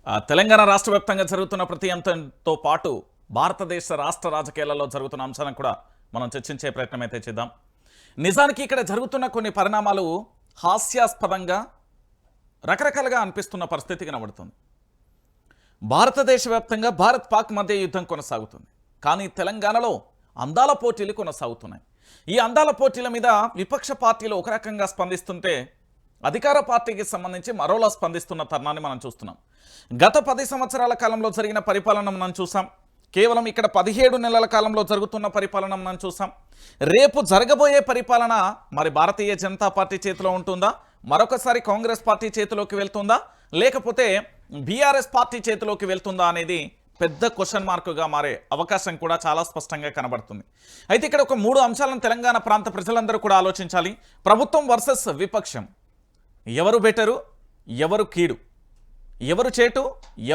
తెలంగాణ రాష్ట్ర వ్యాప్తంగా జరుగుతున్న ప్రతి అంశంతో పాటు భారతదేశ రాష్ట్ర రాజకీయాలలో జరుగుతున్న అంశాలను కూడా మనం చర్చించే ప్రయత్నం అయితే చేద్దాం. నిజానికి ఇక్కడ జరుగుతున్న కొన్ని పరిణామాలు హాస్యాస్పదంగా రకరకాలుగా అనిపిస్తున్న పరిస్థితి కనబడుతుంది. భారతదేశ వ్యాప్తంగా భారత్ పాక్ మధ్య యుద్ధం కొనసాగుతుంది. కానీ తెలంగాణలో అందాల పోటీలు కొనసాగుతున్నాయి. ఈ అందాల పోటీల మీద విపక్ష పార్టీలు ఒక రకంగా స్పందిస్తుంటే అధికార పార్టీకి సంబంధించి మరోలా స్పందిస్తున్న తరుణాన్ని మనం చూస్తున్నాం. గత 10 సంవత్సరాల కాలంలో జరిగిన పరిపాలన మనం చూసాం. కేవలం ఇక్కడ 17 నెలల కాలంలో జరుగుతున్న పరిపాలన మనం చూసాం. రేపు జరగబోయే పరిపాలన మరి భారతీయ జనతా పార్టీ చేతిలో ఉంటుందా, మరొకసారి కాంగ్రెస్ పార్టీ చేతిలోకి వెళ్తుందా, లేకపోతే బీఆర్ఎస్ పార్టీ చేతిలోకి వెళ్తుందా అనేది పెద్ద క్వశ్చన్ మార్కుగా మారే అవకాశం కూడా చాలా స్పష్టంగా కనబడుతుంది. అయితే ఇక్కడ ఒక 3 అంశాలను తెలంగాణ ప్రాంత ప్రజలందరూ కూడా ఆలోచించాలి. ప్రభుత్వం వర్సెస్ విపక్షం. ఎవరు బెటరు, ఎవరు కీడు, ఎవరు చేటు,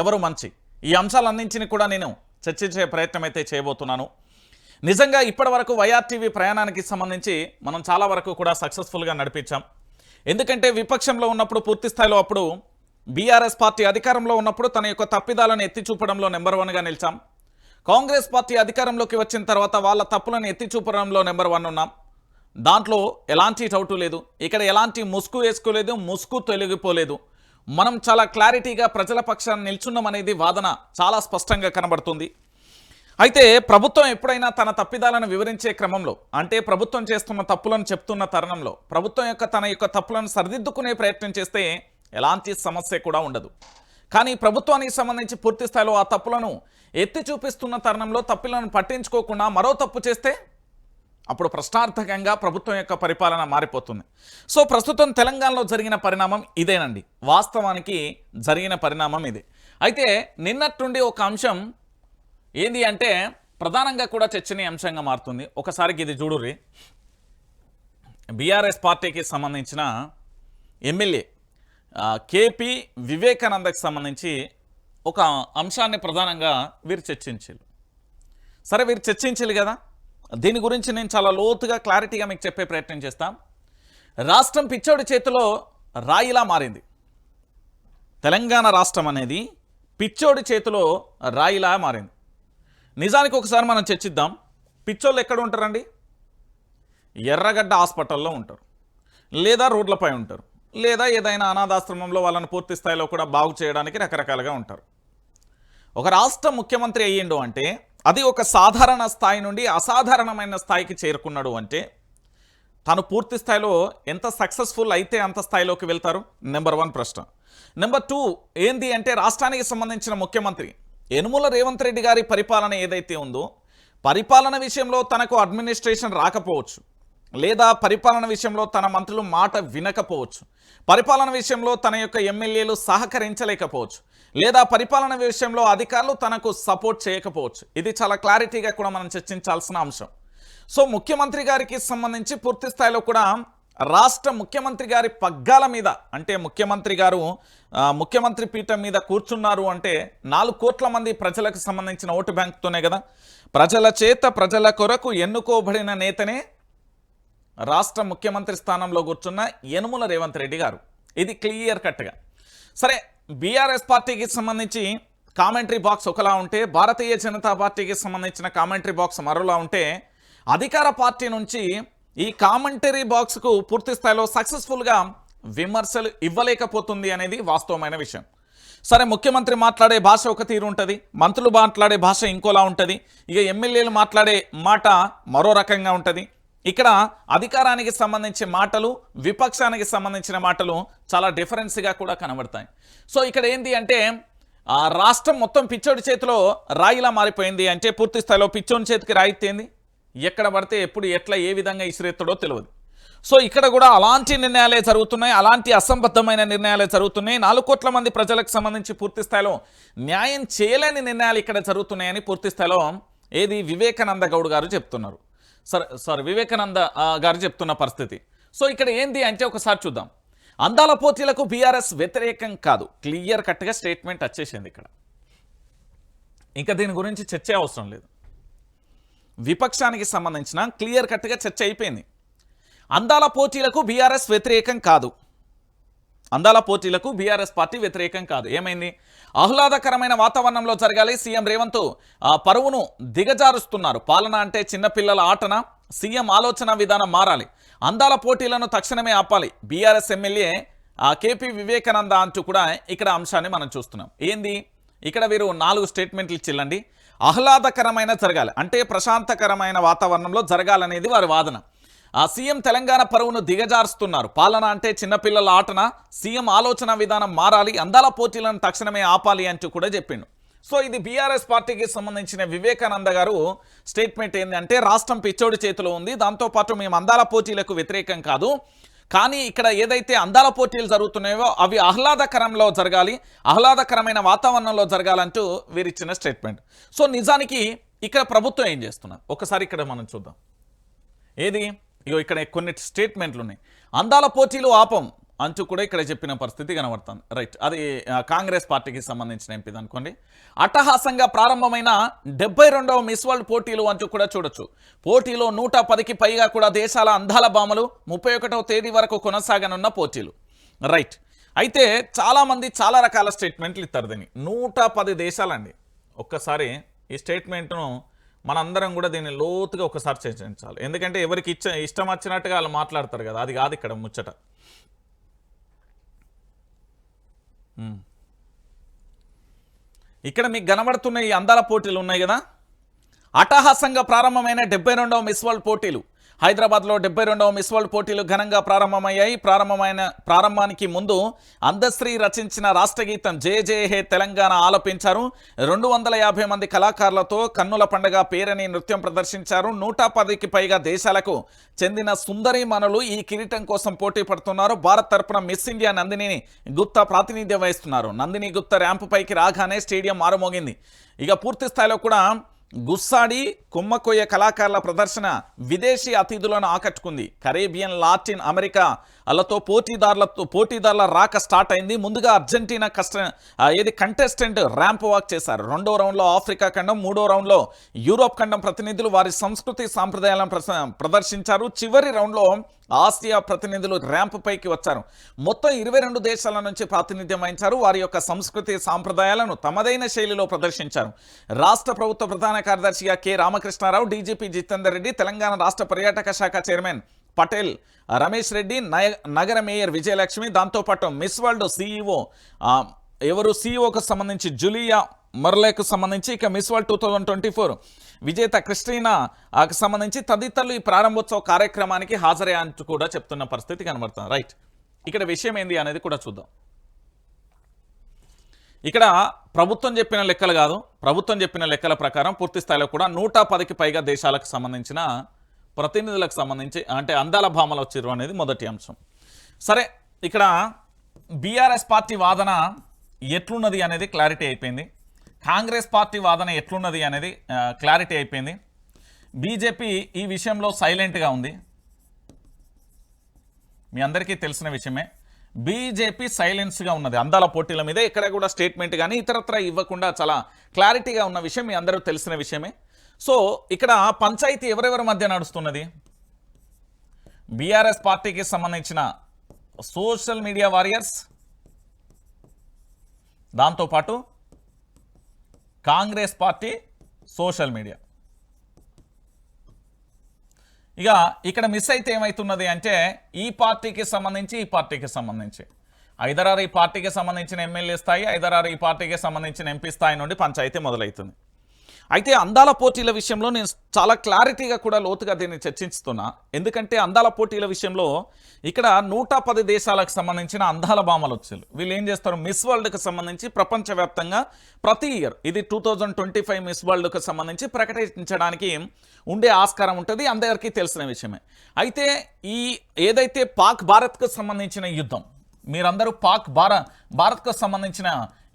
ఎవరు మంచి, ఈ అంశాలన్నింటినీ కూడా నేను చర్చించే ప్రయత్నం అయితే చేయబోతున్నాను. నిజంగా ఇప్పటి వరకు వైఆర్టీవీ ప్రయాణానికి సంబంధించి మనం చాలా వరకు కూడా సక్సెస్ఫుల్గా నడిపించాం. ఎందుకంటే విపక్షంలో ఉన్నప్పుడు పూర్తి స్థాయిలో అప్పుడు బీఆర్ఎస్ పార్టీ అధికారంలో ఉన్నప్పుడు తన యొక్క తప్పిదాలను ఎత్తి చూపడంలో నెంబర్ 1గా నిలిచాం. కాంగ్రెస్ పార్టీ అధికారంలోకి వచ్చిన తర్వాత వాళ్ళ తప్పులను ఎత్తి చూపడంలో నెంబర్ 1 ఉన్నాం. దాంట్లో ఎలాంటి డౌటు లేదు. ఇక్కడ ఎలాంటి ముసుగు వేసుకోలేదు, ముసుగు తొలగిపోలేదు. మనం చాలా క్లారిటీగా ప్రజల పక్షాన్ని నిల్చున్నాం అనేది వాదన చాలా స్పష్టంగా కనబడుతుంది. అయితే ప్రభుత్వం ఎప్పుడైనా తన తప్పిదాలను వివరించే క్రమంలో, అంటే ప్రభుత్వం చేస్తున్న తప్పులను చెప్తున్న తరుణంలో ప్రభుత్వం తన యొక్క తప్పులను సరిదిద్దుకునే ప్రయత్నం చేస్తే ఎలాంటి సమస్య కూడా ఉండదు. కానీ ప్రభుత్వానికి సంబంధించి పూర్తి స్థాయిలో ఆ తప్పులను ఎత్తి చూపిస్తున్న తరుణంలో తప్పులను పట్టించుకోకుండా మరో తప్పు చేస్తే అప్పుడు ప్రశ్నార్థకంగా ప్రభుత్వం యొక్క పరిపాలన మారిపోతుంది. సో ప్రస్తుతం తెలంగాణలో జరిగిన పరిణామం ఇదేనండి. వాస్తవానికి జరిగిన పరిణామం ఇదే. అయితే నిన్నట్టుండి ఒక అంశం ఏంది అంటే ప్రధానంగా కూడా చర్చనీయాంశంగా మారుతుంది. ఒకసారికి ఇది చూడుర్రి. బీఆర్ఎస్ పార్టీకి సంబంధించిన ఎమ్మెల్యే కేపీ వివేకానందకి సంబంధించి ఒక అంశాన్ని ప్రధానంగా వీరు చర్చించారు. సరే, వీరు చర్చించాలి కదా, దీని గురించి నేను చాలా లోతుగా క్లారిటీగా మీకు చెప్పే ప్రయత్నం చేస్తాను. రాష్ట్రం పిచ్చోడి చేతిలో రాయిలా మారింది. తెలంగాణ రాష్ట్రం అనేది పిచ్చోడి చేతిలో రాయిలా మారింది. నిజానికి ఒకసారి మనం చర్చిద్దాం. పిచ్చోళ్ళు ఎక్కడ ఉంటారండి? ఎర్రగడ్డ హాస్పిటల్లో ఉంటారు, లేదా రోడ్లపై ఉంటారు, లేదా ఏదైనా అనాథాశ్రమంలో వాళ్ళని పూర్తి స్థాయిలో కూడా బాగు చేయడానికి రకరకాలుగా ఉంటారు. ఒక రాష్ట్ర ముఖ్యమంత్రి అయ్యిండు అంటే అది ఒక సాధారణ స్థాయి నుండి అసాధారణమైన స్థాయికి చేరుకున్నాడు అంటే తను పూర్తి స్థాయిలో ఎంత సక్సెస్ఫుల్ అయితే అంత స్థాయిలోకి వెళ్తారు. నెంబర్ 1 ప్రశ్న. నెంబర్ 2 ఏంది అంటే రాష్ట్రానికి సంబంధించిన ముఖ్యమంత్రి యనుమల రేవంత్ రెడ్డి గారి పరిపాలన ఏదైతే ఉందో, పరిపాలన విషయంలో తనకు అడ్మినిస్ట్రేషన్ రాకపోవచ్చు, లేదా పరిపాలన విషయంలో తన మంత్రులు మాట వినకపోవచ్చు, పరిపాలన విషయంలో తన యొక్క ఎమ్మెల్యేలు సహకరించలేకపోవచ్చు, లేదా పరిపాలన విషయంలో అధికారులు తనకు సపోర్ట్ చేయకపోవచ్చు. ఇది చాలా క్లారిటీగా కూడా మనం చర్చించాల్సిన అంశం. సో ముఖ్యమంత్రి గారికి సంబంధించి పూర్తి స్థాయిలో కూడా రాష్ట్ర ముఖ్యమంత్రి గారి పగ్గాల మీద, అంటే ముఖ్యమంత్రి గారు ముఖ్యమంత్రి పీఠం మీద కూర్చున్నారు అంటే 4 కోట్ల మంది ప్రజలకు సంబంధించిన ఓటు బ్యాంకుతోనే కదా. ప్రజల చేత ప్రజల కొరకు ఎన్నుకోబడిన నేతనే రాష్ట్ర ముఖ్యమంత్రి స్థానంలో కూర్చున్న యనుమల రేవంత్ రెడ్డి గారు. ఇది క్లియర్ కట్గా. సరే, బీఆర్ఎస్ పార్టీకి సంబంధించి కామెంటరీ బాక్స్ ఒకలా ఉంటే, భారతీయ జనతా పార్టీకి సంబంధించిన కామెంటరీ బాక్స్ మరోలా ఉంటే, అధికార పార్టీ నుంచి ఈ కామెంటరీ బాక్స్కు పూర్తి స్థాయిలో సక్సెస్ఫుల్గా విమర్శలు ఇవ్వలేకపోతుంది అనేది వాస్తవమైన విషయం. సరే, ముఖ్యమంత్రి మాట్లాడే భాష ఒక తీరు ఉంటుంది, మంత్రులు మాట్లాడే భాష ఇంకోలా ఉంటుంది, ఇక ఎమ్మెల్యేలు మాట్లాడే మాట మరో రకంగా ఉంటుంది. ఇక్కడ అధికారానికి సంబంధించిన మాటలు, విపక్షానికి సంబంధించిన మాటలు చాలా డిఫరెన్స్గా కూడా కనబడతాయి. సో ఇక్కడ ఏంటి అంటే రాష్ట్రం మొత్తం పిచ్చోడి చేతిలో రాయిలా మారిపోయింది అంటే పూర్తి స్థాయిలో పిచ్చోని చేతికి రాయితేంది, ఎక్కడ పడితే ఎప్పుడు ఎట్లా ఏ విధంగా ఇసిరెత్తడో తెలియదు. సో ఇక్కడ కూడా అలాంటి నిర్ణయాలే జరుగుతున్నాయి, అలాంటి అసంబద్ధమైన నిర్ణయాలే జరుగుతున్నాయి. 4 కోట్ల మంది ప్రజలకు సంబంధించి పూర్తి స్థాయిలో న్యాయం చేయలేని నిర్ణయాలు ఇక్కడ జరుగుతున్నాయని పూర్తి స్థాయిలో ఏది వివేకానంద గౌడ్ గారు చెప్తున్నారు. వివేకానంద గారు చెప్తున్న పరిస్థితి. సో ఇక్కడ ఏంది అంటే ఒకసారి చూద్దాం. అందాల పోటీలకు బీఆర్ఎస్ వ్యతిరేకం కాదు, క్లియర్ కట్గా స్టేట్మెంట్ వచ్చేసింది ఇక్కడ. ఇంకా దీని గురించి చర్చ అవసరం లేదు. విపక్షానికి సంబంధించిన క్లియర్ కట్గా చర్చ అయిపోయింది. అందాల పోటీలకు బీఆర్ఎస్ వ్యతిరేకం కాదు, అందాల పోటీలకు బీఆర్ఎస్ పార్టీ వ్యతిరేకం కాదు. ఏమైంది? ఆహ్లాదకరమైన వాతావరణంలో జరగాలి. సీఎం రేవంత్ పరువును దిగజారుస్తున్నారు. పాలన అంటే చిన్నపిల్లల ఆటన, సీఎం ఆలోచన విధానం మారాలి. అందాల పోటీలను తక్షణమే ఆపాలి. బీఆర్ఎస్ ఎమ్మెల్యే కేపీ వివేకానంద అంటూ కూడా ఇక్కడ అంశాన్ని మనం చూస్తున్నాం. ఏంది? ఇక్కడ వీరు 4 స్టేట్మెంట్లు ఇచ్చిల్లండి. ఆహ్లాదకరమైన జరగాలి అంటే ప్రశాంతకరమైన వాతావరణంలో జరగాలనేది వారి వాదన. సీఎం తెలంగాణ పరువును దిగజారుస్తున్నారు. పాలన అంటే చిన్నపిల్లల ఆటన, సీఎం ఆలోచన విధానం మారాలి. అందాల పోటీలను తక్షణమే ఆపాలి అంటూ కూడా చెప్పిండు. సో ఇది బీఆర్ఎస్ పార్టీకి సంబంధించిన వివేకానంద గారు స్టేట్మెంట్ ఏంటంటే, రాష్ట్రం పిచ్చోడి చేతిలో ఉంది, దాంతోపాటు మేము అందాల పోటీలకు వ్యతిరేకం కాదు, కానీ ఇక్కడ ఏదైతే అందాల పోటీలు జరుగుతున్నాయో అవి ఆహ్లాదకరంలో జరగాలి, ఆహ్లాదకరమైన వాతావరణంలో జరగాలంటూ వీరిచ్చిన స్టేట్మెంట్. సో నిజానికి ఇక్కడ ప్రభుత్వం ఏం చేస్తున్నారు ఒకసారి ఇక్కడ మనం చూద్దాం. ఏది? ఇగో ఇక్కడ కొన్ని స్టేట్మెంట్లు ఉన్నాయి. అందాల పోటీలు ఆపం అంటూ కూడా ఇక్కడ చెప్పిన పరిస్థితి కనబడుతుంది. రైట్, అది కాంగ్రెస్ పార్టీకి సంబంధించిన ఎంపీ అనుకోండి. అట్టహాసంగా ప్రారంభమైన 72వ మిస్ వరల్డ్ పోటీలు అంటూ కూడా చూడొచ్చు. పోటీలో 110కి పైగా కూడా దేశాల అందాల భామలు 31వ తేదీ వరకు కొనసాగనున్న పోటీలు. రైట్, అయితే చాలామంది చాలా రకాల స్టేట్మెంట్లు ఇస్తారు. దీన్ని 110 దేశాలండి. ఒక్కసారి ఈ స్టేట్మెంట్ను మనందరం కూడా దీన్ని లోతుగా ఒకసారి చర్చించాలి. ఎందుకంటే ఎవరికి ఇష్టం వచ్చినట్టుగా వాళ్ళు మాట్లాడతారు కదా, అది కాదు ఇక్కడ ముచ్చట. ఇక్కడ మీకు కనబడుతున్న ఈ అందాల పోటీలు ఉన్నాయి కదా, అట్టహాసంగా ప్రారంభమైన 72వ మిస్ వరల్డ్ పోటీలు. హైదరాబాద్లో 72వ మిస్ వరల్డ్ పోటీలు ఘనంగా ప్రారంభమయ్యాయి. ప్రారంభానికి ముందు అందశ్రీ రచించిన రాష్ట్రగీతం జయ జయ హే తెలంగాణ ఆలపించారు. 250 మంది కళాకారులతో కన్నుల పండుగ పేరని నృత్యం ప్రదర్శించారు. 110కి పైగా దేశాలకు చెందిన సుందరీమణులు ఈ కిరీటం కోసం పోటీ పడుతున్నారు. భారత్ తరపున మిస్ ఇండియా నందిని గుప్తా ప్రాతినిధ్యం వహిస్తున్నారు. నందిని గుప్తా ర్యాంపు పైకి రాగానే స్టేడియం మారుమోగింది. ఇక పూర్తి స్థాయిలో కూడా గుస్సాడి, కుమ్మకొయ్య కళాకారుల ప్రదర్శన విదేశీ అతిథులను ఆకట్టుకుంది. కరేబియన్, లాటిన్ అమెరికా అలతో పోటీదారుల రాక స్టార్ట్ అయింది. ముందుగా అర్జెంటీనా కంటెస్టెంట్ ర్యాంప్ వాక్ చేశారు. 2వ రౌండ్లో ఆఫ్రికా ఖండం, 3వ రౌండ్లో యూరోప్ ఖండం ప్రతినిధులు వారి సంస్కృతి సాంప్రదాయాలను ప్రదర్శించారు. చివరి రౌండ్లో ఆసియా ప్రతినిధులు ర్యాంప్ పైకి వచ్చారు. మొత్తం 22 దేశాల నుంచి ప్రాతినిధ్యం వహించారు. వారి యొక్క సంస్కృతి సాంప్రదాయాలను తమదైన శైలిలో ప్రదర్శించారు. రాష్ట్ర ప్రభుత్వ ప్రధాన కార్యదర్శిగా కె రామకృష్ణారావు, డీజీపీ జితేందర్ రెడ్డి, తెలంగాణ రాష్ట్ర పర్యాటక శాఖ చైర్మన్ పటేల్ రమేష్ రెడ్డి, నగర మేయర్ విజయలక్ష్మి, దాంతోపాటు మిస్ వరల్డ్ సీఈఓకు సంబంధించి జులియా మర్లేకు సంబంధించి, ఇక మిస్ వరల్డ్ 2024 విజేత క్రిస్టినాకు సంబంధించి తదితరులు ఈ ప్రారంభోత్సవ కార్యక్రమానికి హాజరే అంటూ కూడా చెప్తున్న పరిస్థితి కనబడుతుంది. రైట్, ఇక్కడ విషయం ఏంది అనేది కూడా చూద్దాం. ఇక్కడ ప్రభుత్వం చెప్పిన లెక్కలు కాదు, ప్రభుత్వం చెప్పిన లెక్కల ప్రకారం పూర్తి స్థాయిలో కూడా 110కి పైగా దేశాలకు సంబంధించిన ప్రతినిధులకు సంబంధించి అంటే అందాల భామలు వచ్చిర్రు అనేది మొదటి అంశం. సరే, ఇక్కడ బీఆర్ఎస్ పార్టీ వాదన ఎట్లున్నది అనేది క్లారిటీ అయిపోయింది. కాంగ్రెస్ పార్టీ వాదన ఎట్లున్నది అనేది క్లారిటీ అయిపోయింది. బీజేపీ ఈ విషయంలో సైలెంట్గా ఉంది. మీ అందరికీ తెలిసిన విషయమే. బీజేపీ సైలెన్స్గా ఉన్నది అందాల పోటీల మీద. ఎక్కడ కూడా స్టేట్మెంట్ కానీ ఇతరత్ర ఇవ్వకుండా చాలా క్లారిటీగా ఉన్న విషయం మీ అందరూ తెలిసిన విషయమే. సో ఇక్కడ పంచాయతీ ఎవరెవరి మధ్య నడుస్తున్నది? బీఆర్ఎస్ పార్టీకి సంబంధించిన సోషల్ మీడియా వారియర్స్, దాంతోపాటు కాంగ్రెస్ పార్టీ సోషల్ మీడియా. ఇక ఇక్కడ మిస్ అయితే ఏమవుతున్నది అంటే ఈ పార్టీకి సంబంధించి ఐదరారు ఈ పార్టీకి సంబంధించిన ఎమ్మెల్యే స్థాయి, ఐదరారు ఈ పార్టీకి సంబంధించిన ఎంపీ స్థాయి నుండి పంచాయతీ మొదలవుతుంది. అయితే అందాల పోటీల విషయంలో నేను చాలా క్లారిటీగా కూడా లోతుగా దీన్ని చర్చిస్తున్నా. ఎందుకంటే అందాల పోటీల విషయంలో ఇక్కడ 110 దేశాలకు సంబంధించిన అందాల భామలు వచ్చారు. వీళ్ళు ఏం చేస్తారు? మిస్ వరల్డ్కి సంబంధించి ప్రపంచవ్యాప్తంగా ప్రతి ఇయర్ ఇది 2025 మిస్ వరల్డ్కి సంబంధించి ప్రకటించడానికి ఉండే ఆస్కారం ఉంటుంది, అందరికీ తెలిసిన విషయమే. అయితే ఈ ఏదైతే పాక్ భారత్కు సంబంధించిన యుద్ధం, మీరందరూ భారత్కు సంబంధించిన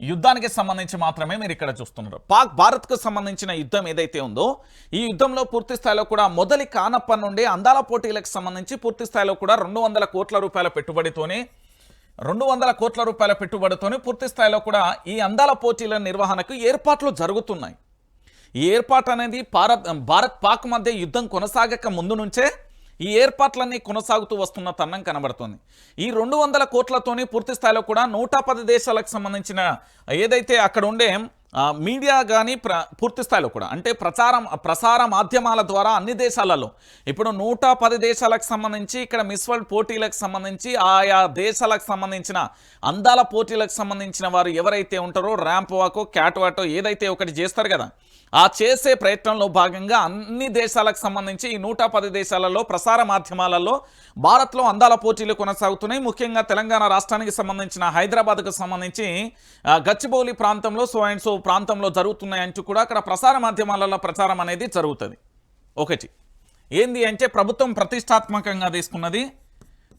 యుద్ధానికి సంబంధించి మాత్రమే మీరు ఇక్కడ చూస్తున్నారు. పాక్ భారత్కు సంబంధించిన యుద్ధం ఏదైతే ఉందో ఈ యుద్ధంలో పూర్తి స్థాయిలో కూడా మొదటి కానప్పటి నుండి అందాల పోటీలకు సంబంధించి పూర్తి స్థాయిలో కూడా 200 కోట్ల రూపాయల పెట్టుబడితోనే పూర్తి స్థాయిలో కూడా ఈ అందాల పోటీల నిర్వహణకు ఏర్పాట్లు జరుగుతున్నాయి. ఈ ఏర్పాటు అనేది భారత్ పాక్ మధ్య యుద్ధం కొనసాగక ముందు నుంచే ఈ ఏర్పాట్లన్నీ కొనసాగుతూ వస్తున్న తరుణం కనబడుతుంది. ఈ 200 కోట్లతోని పూర్తి స్థాయిలో కూడా 110 దేశాలకు సంబంధించిన ఏదైతే అక్కడ ఉండే మీడియా కానీ పూర్తి స్థాయిలో కూడా అంటే ప్రసార మాధ్యమాల ద్వారా అన్ని దేశాలలో ఇప్పుడు 110 దేశాలకు సంబంధించి ఇక్కడ మిస్ వరల్డ్ పోటీలకు సంబంధించి ఆయా దేశాలకు సంబంధించిన అందాల పోటీలకు సంబంధించిన వారు ఎవరైతే ఉంటారో ర్యాంప్ వాకో క్యాట్ వాటో ఏదైతే ఒకటి చేస్తారు కదా, ఆ చేసే ప్రయత్నంలో భాగంగా అన్ని దేశాలకు సంబంధించి ఈ 110 దేశాలలో ప్రసార మాధ్యమాలలో భారత్లో అందాల పోటీలు కొనసాగుతున్నాయి. ముఖ్యంగా తెలంగాణ రాష్ట్రానికి సంబంధించిన హైదరాబాద్కు సంబంధించి గచ్చిబౌలి ప్రాంతంలో సో అండ్ సో ప్రాంతంలో జరుగుతున్నాయంటూ కూడా అక్కడ ప్రసార మాధ్యమాలలో ప్రచారం అనేది జరుగుతుంది. ఒకటి ఏంది అంటే ప్రభుత్వం ప్రతిష్టాత్మకంగా తీసుకున్నది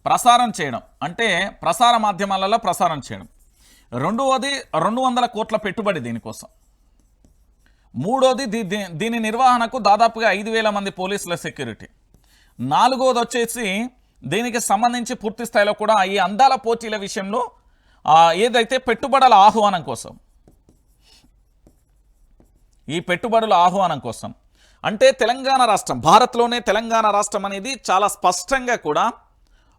ప్రసారం చేయడం, అంటే ప్రసార మాధ్యమాలలో ప్రసారం చేయడం. రెండవది 200 కోట్ల పెట్టుబడి దీనికోసం. మూడోది దీని నిర్వహణకు దాదాపుగా 5,000 మంది పోలీసుల సెక్యూరిటీ. నాలుగోది వచ్చేసి దీనికి సంబంధించి పూర్తి స్థాయిలో కూడా ఈ అందాల పోటీల విషయంలో ఏదైతే పెట్టుబడుల ఆహ్వానం కోసం, ఈ పెట్టుబడుల ఆహ్వానం కోసం అంటే తెలంగాణ రాష్ట్రం, భారత్లోనే తెలంగాణ రాష్ట్రం అనేది చాలా స్పష్టంగా కూడా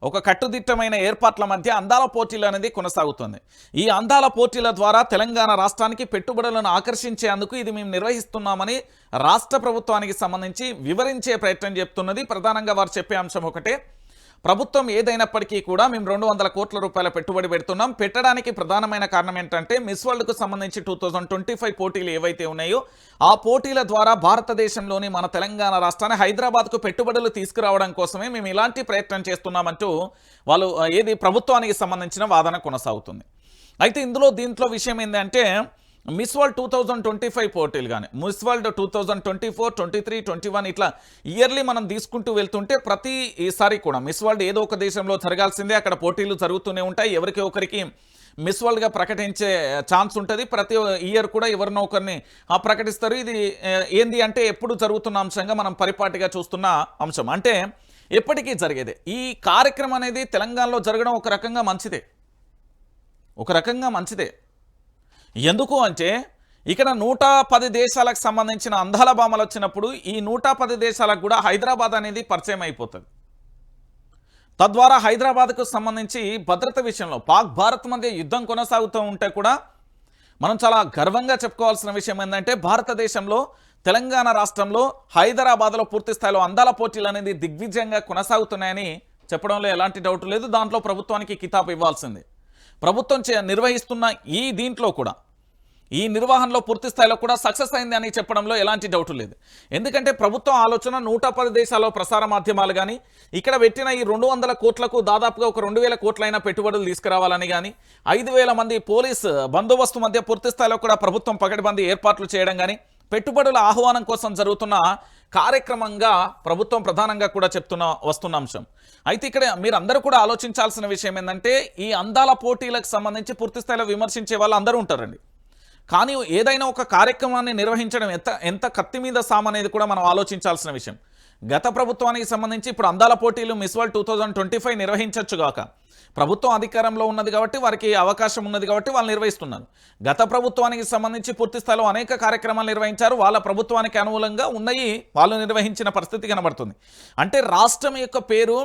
ఒక కట్టుదిట్టమైన ఏర్పాట్ల మధ్య అందాల పోటీలు అనేది కొనసాగుతుంది. ఈ అందాల పోటీల ద్వారా తెలంగాణ రాష్ట్రానికి పెట్టుబడులను ఆకర్షించేందుకు ఇది మేము నిర్వహిస్తున్నామని రాష్ట్ర ప్రభుత్వానికి సంబంధించి వివరించే ప్రయత్నం చెప్తున్నది. ప్రధానంగా వారు చెప్పే అంశం ఒకటే, ప్రభుత్వం ఏదైనప్పటికీ కూడా మేము 200 కోట్ల రూపాయల పెట్టుబడి పెడుతున్నాం. పెట్టడానికి ప్రధానమైన కారణం ఏంటంటే మిస్ వరల్డ్కు సంబంధించి 2025 పోటీలు ఏవైతే ఉన్నాయో ఆ పోటీల ద్వారా భారతదేశంలోని మన తెలంగాణ రాష్ట్రాన్ని హైదరాబాద్కు పెట్టుబడులు తీసుకురావడం కోసమే మేము ఇలాంటి ప్రయత్నం చేస్తున్నామంటూ వాళ్ళు ప్రభుత్వానికి సంబంధించిన వాదన కొనసాగుతుంది. అయితే దీంట్లో విషయం ఏంటంటే మిస్ వరల్డ్ 2025 పోటీలు కానీ మిస్ వరల్డ్ 2024, 23, 21 ఇట్లా ఇయర్లీ మనం తీసుకుంటూ వెళ్తుంటే ప్రతిసారి కూడా మిస్ వరల్డ్ ఏదో ఒక దేశంలో జరగాల్సిందే, అక్కడ పోటీలు జరుగుతూనే ఉంటాయి. ఎవరికి ఒకరికి మిస్ వరల్డ్గా ప్రకటించే ఛాన్స్ ఉంటుంది. ప్రతి ఇయర్ కూడా ఎవరినో ఒకరిని ప్రకటిస్తారు. ఇది ఏంది అంటే ఎప్పుడు జరుగుతున్న అంశంగా మనం పరిపాటిగా చూస్తున్న అంశం, అంటే ఎప్పటికీ జరిగేదే. ఈ కార్యక్రమం అనేది తెలంగాణలో జరగడం ఒక రకంగా మంచిదే. ఎందుకు అంటే ఇక్కడ 110 దేశాలకు సంబంధించిన అందాల భామలు వచ్చినప్పుడు ఈ 110 దేశాలకు కూడా హైదరాబాద్ అనేది పరిచయం అయిపోతుంది. తద్వారా హైదరాబాద్కు సంబంధించి భద్రత విషయంలో పాక్ భారత్ మధ్య యుద్ధం కొనసాగుతూ ఉంటే కూడా మనం చాలా గర్వంగా చెప్పుకోవాల్సిన విషయం ఏంటంటే భారతదేశంలో తెలంగాణ రాష్ట్రంలో హైదరాబాద్లో పూర్తి స్థాయిలో అందాల పోటీలు అనేది దిగ్విజయంగా కొనసాగుతున్నాయని చెప్పడంలో ఎలాంటి డౌట్ లేదు. దాంట్లో ప్రభుత్వానికి కితాబు ఇవ్వాల్సిందే. ప్రభుత్వం నిర్వహిస్తున్న దీంట్లో కూడా ఈ నిర్వహణలో పూర్తి స్థాయిలో కూడా సక్సెస్ అయింది అని చెప్పడంలో ఎలాంటి డౌట్ లేదు. ఎందుకంటే ప్రభుత్వం ఆలోచన 110 దేశాల్లో ప్రసార మాధ్యమాలు కానీ ఇక్కడ పెట్టిన ఈ 200 కోట్లకు దాదాపుగా ఒక 2,000 కోట్లైన పెట్టుబడులు తీసుకురావాలని కానీ 5,000 మంది పోలీసు బందోబస్తు మధ్య పూర్తి స్థాయిలో కూడా ప్రభుత్వం పకడ్బందీ ఏర్పాట్లు చేయడం కానీ పెట్టుబడుల ఆహ్వానం కోసం జరుగుతున్న కార్యక్రమంగా ప్రభుత్వం ప్రధానంగా కూడా వస్తున్న అంశం. అయితే ఇక్కడ మీరందరూ కూడా ఆలోచించాల్సిన విషయం ఏంటంటే ఈ అందాల పోటీలకు సంబంధించి పూర్తి స్థాయిలో విమర్శించే వాళ్ళు అందరూ ఉంటారండి. కానీ ఏదైనా ఒక కార్యక్రమాన్ని నిర్వహించడం ఎంత కత్తి మీద సామనేది కూడా మనం ఆలోచించాల్సిన విషయం. గత ప్రభుత్వానికి సంబంధించి ఇప్పుడు అందాల పోటీలు మిస్ వరల్డ్ 2025 నిర్వహించవచ్చు గాక, ప్రభుత్వం అధికారంలో ఉన్నది కాబట్టి వారికి అవకాశం ఉన్నది కాబట్టి వాళ్ళు నిర్వహిస్తున్నారు. గత ప్రభుత్వానికి సంబంధించి పూర్తి స్థాయిలో అనేక కార్యక్రమాలు నిర్వహించారు. వాళ్ళ ప్రభుత్వానికి అనుకూలంగా ఉన్నాయి, వాళ్ళు నిర్వహించిన పరిస్థితి కనబడుతుంది. అంటే రాష్ట్రం యొక్క పేరు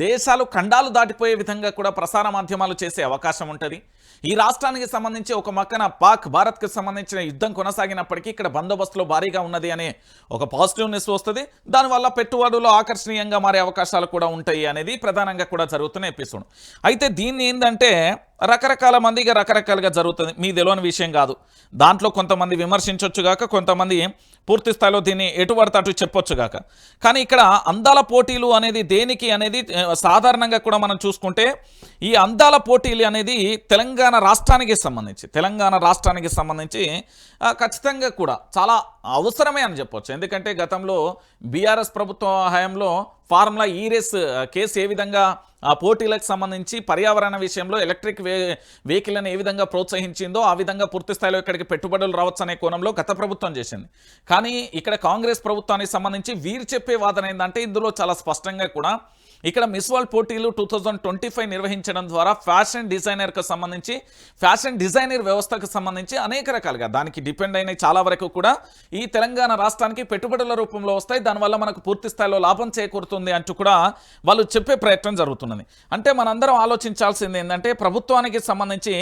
దేశాలు ఖండాలు దాటిపోయే విధంగా కూడా ప్రసార మాధ్యమాలు చేసే అవకాశం ఉంటుంది. ఈ రాష్ట్రానికి సంబంధించి ఒక పక్కన పాక్ భారత్కి సంబంధించిన యుద్ధం కొనసాగినప్పటికీ ఇక్కడ బందోబస్తులో భారీగా ఉన్నది అనే ఒక పాజిటివ్నెస్ వస్తుంది. దానివల్ల పెట్టుబడులు ఆకర్షణీయంగా మారే అవకాశాలు కూడా ఉంటాయి అనేది ప్రధానంగా కూడా జరుగుతున్న ఎపిసోడ్. అయితే దీన్ని ఏంటంటే రకరకాల మందిగా రకరకాలుగా జరుగుతుంది, మీ తెలియని విషయం కాదు. దాంట్లో కొంతమంది విమర్శించవచ్చుగాక, కొంతమంది పూర్తి స్థాయిలో దీన్ని ఎటుపడితే అటు చెప్పొచ్చుగాక. కానీ ఇక్కడ అందాల పోటీలు అనేది దేనికి అనేది సాధారణంగా కూడా మనం చూసుకుంటే ఈ అందాల పోటీలు అనేది తెలంగాణ రాష్ట్రానికి సంబంధించి ఖచ్చితంగా కూడా చాలా అవసరమే అని చెప్పొచ్చు. ఎందుకంటే గతంలో బీఆర్ఎస్ ప్రభుత్వ హయాంలో ఫార్ములా ఈ రేస్ కేసు ఏ విధంగా ఆ పోటీలకు సంబంధించి పర్యావరణ విషయంలో ఎలక్ట్రిక్ వెహికల్ని ఏ విధంగా ప్రోత్సహించిందో ఆ విధంగా పూర్తి స్థాయిలో ఇక్కడికి పెట్టుబడులు రావచ్చు అనే కోణంలో గత ప్రభుత్వం చేసింది. కానీ ఇక్కడ కాంగ్రెస్ ప్రభుత్వానికి సంబంధించి వీరు చెప్పే వాదన ఏంటంటే ఇందులో చాలా స్పష్టంగా కూడా ఇక్కడ మిస్ వరల్డ్ పోటీలు 2025 నిర్వహించడం ద్వారా ఫ్యాషన్ డిజైనర్కు సంబంధించి ఫ్యాషన్ డిజైనర్ వ్యవస్థకు సంబంధించి అనేక రకాలుగా దానికి డిపెండ్ అయిన చాలా వరకు కూడా ఈ తెలంగాణ రాష్ట్రానికి పెట్టుబడుల రూపంలో వస్తాయి, దానివల్ల మనకు పూర్తి స్థాయిలో లాభం చేకూరుతుంది అంటూ కూడా వాళ్ళు చెప్పే ప్రయత్నం జరుగుతున్నది. అంటే మనందరం ఆలోచించాల్సింది ఏంటంటే ప్రభుత్వానికి సంబంధించి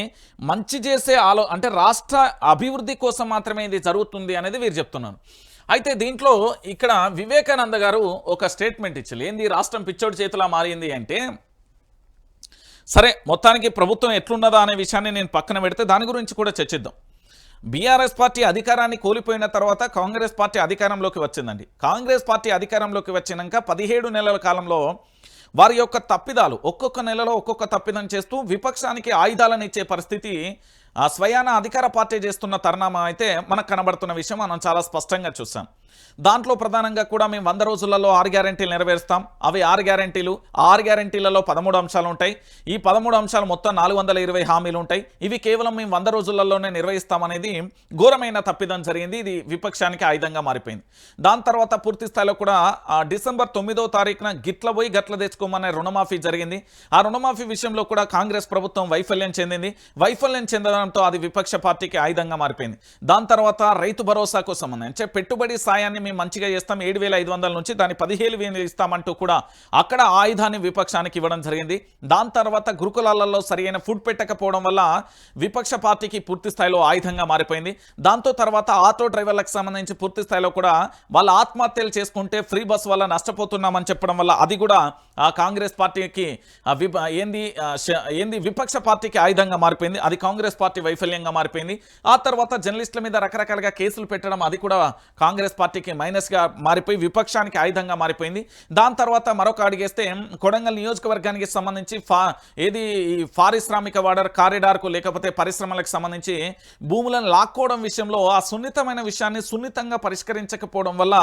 మంచి చేసే అంటే రాష్ట్ర అభివృద్ధి కోసం మాత్రమే ఇది జరుగుతుంది అనేది వీరు చెప్తున్నారు. అయితే దీంట్లో ఇక్కడ వివేకానంద గారు ఒక స్టేట్మెంట్ ఇచ్చారు. ఏంది రాష్ట్రం పిచ్చోడి చేతిలా మారింది అంటే, సరే మొత్తానికి ప్రభుత్వం ఎట్లున్నదా అనే విషయాన్ని నేను పక్కన పెడితే దాని గురించి కూడా చర్చిద్దాం. బీఆర్ఎస్ పార్టీ అధికారాన్ని కోల్పోయిన తర్వాత కాంగ్రెస్ పార్టీ అధికారంలోకి వచ్చిందండి. కాంగ్రెస్ పార్టీ అధికారంలోకి వచ్చినాక 17 నెలల కాలంలో వారి యొక్క తప్పిదాలు ఒక్కొక్క నెలలో ఒక్కొక్క తప్పిదం చేస్తూ విపక్షానికి ఆయుధాలను ఇచ్చే పరిస్థితి స్వయాన అధికార పార్టీ చేస్తున్న తరుణం అయితే మనకు కనబడుతున్న విషయం మనం చాలా స్పష్టంగా చూసాం. దాంట్లో ప్రధానంగా కూడా మేము 100 రోజులలో 6 గ్యారెంటీలు నెరవేరుస్తాం. అవి 6 గ్యారెంటీలు, 6 గ్యారెంటీలలో 13 అంశాలు ఉంటాయి. ఈ 13 అంశాలు మొత్తం 420 హామీలు ఉంటాయి. ఇవి కేవలం మేము 100 రోజులలోనే నిర్వహిస్తామనేది ఘోరమైన తప్పిదం జరిగింది. ఇది విపక్షానికి ఆయుధంగా మారిపోయింది. దాని తర్వాత పూర్తి స్థాయిలో కూడా డిసెంబర్ 9వ తారీఖున గిట్ల పోయి గట్ల తెచ్చుకోమనే రుణమాఫీ జరిగింది. ఆ రుణమాఫీ విషయంలో కూడా కాంగ్రెస్ ప్రభుత్వం వైఫల్యం చెందింది. వైఫల్యం చెందడంతో అది విపక్ష పార్టీకి ఆయుధంగా మారిపోయింది. దాని తర్వాత రైతు భరోసాకు సంబంధించి పెట్టుబడి సాయాన్ని మేము మంచిగా చేస్తాం, 7,500 నుంచి దాన్ని 17,000 ఇస్తామంటూ కూడా అక్కడ ఆయుధాన్ని విపక్షానికి ఇవ్వడం జరిగింది. దాని తర్వాత గురుకులాలలో సరైన ఫుడ్ పెట్టకపోవడం వల్ల విపక్ష పార్టీకి పూర్తి స్థాయిలో ఆయుధంగా మారిపోయింది. దాంతో తర్వాత ఆటో డ్రైవర్లకు సంబంధించి పూర్తి స్థాయిలో కూడా వాళ్ళ ఆత్మహత్యలు చేసుకుంటే ఫ్రీ బస్ వల్ల నష్టపోతున్నామని చెప్పడం వల్ల అది కూడా కాంగ్రెస్ పార్టీకి ఏంది విపక్ష పార్టీకి ఆయుధంగా మారిపోయింది. అది కాంగ్రెస్ పార్టీ వైఫల్యంగా మారిపోయింది. ఆ తర్వాత జర్నలిస్టుల మీద రకరకాలుగా కేసులు పెట్టడం అది కూడా కాంగ్రెస్ పార్టీకి మైనస్గా మారిపోయి విపక్షానికి ఆయుధంగా మారిపోయింది. దాని తర్వాత మరొక అడిగేస్తే కొడంగల్ నియోజకవర్గానికి సంబంధించి పారిశ్రామిక వాడర్ కారిడార్కు లేకపోతే పరిశ్రమలకు సంబంధించి భూములను లాక్కోవడం విషయంలో ఆ సున్నితమైన విషయాన్ని సున్నితంగా పరిష్కరించకపోవడం వల్ల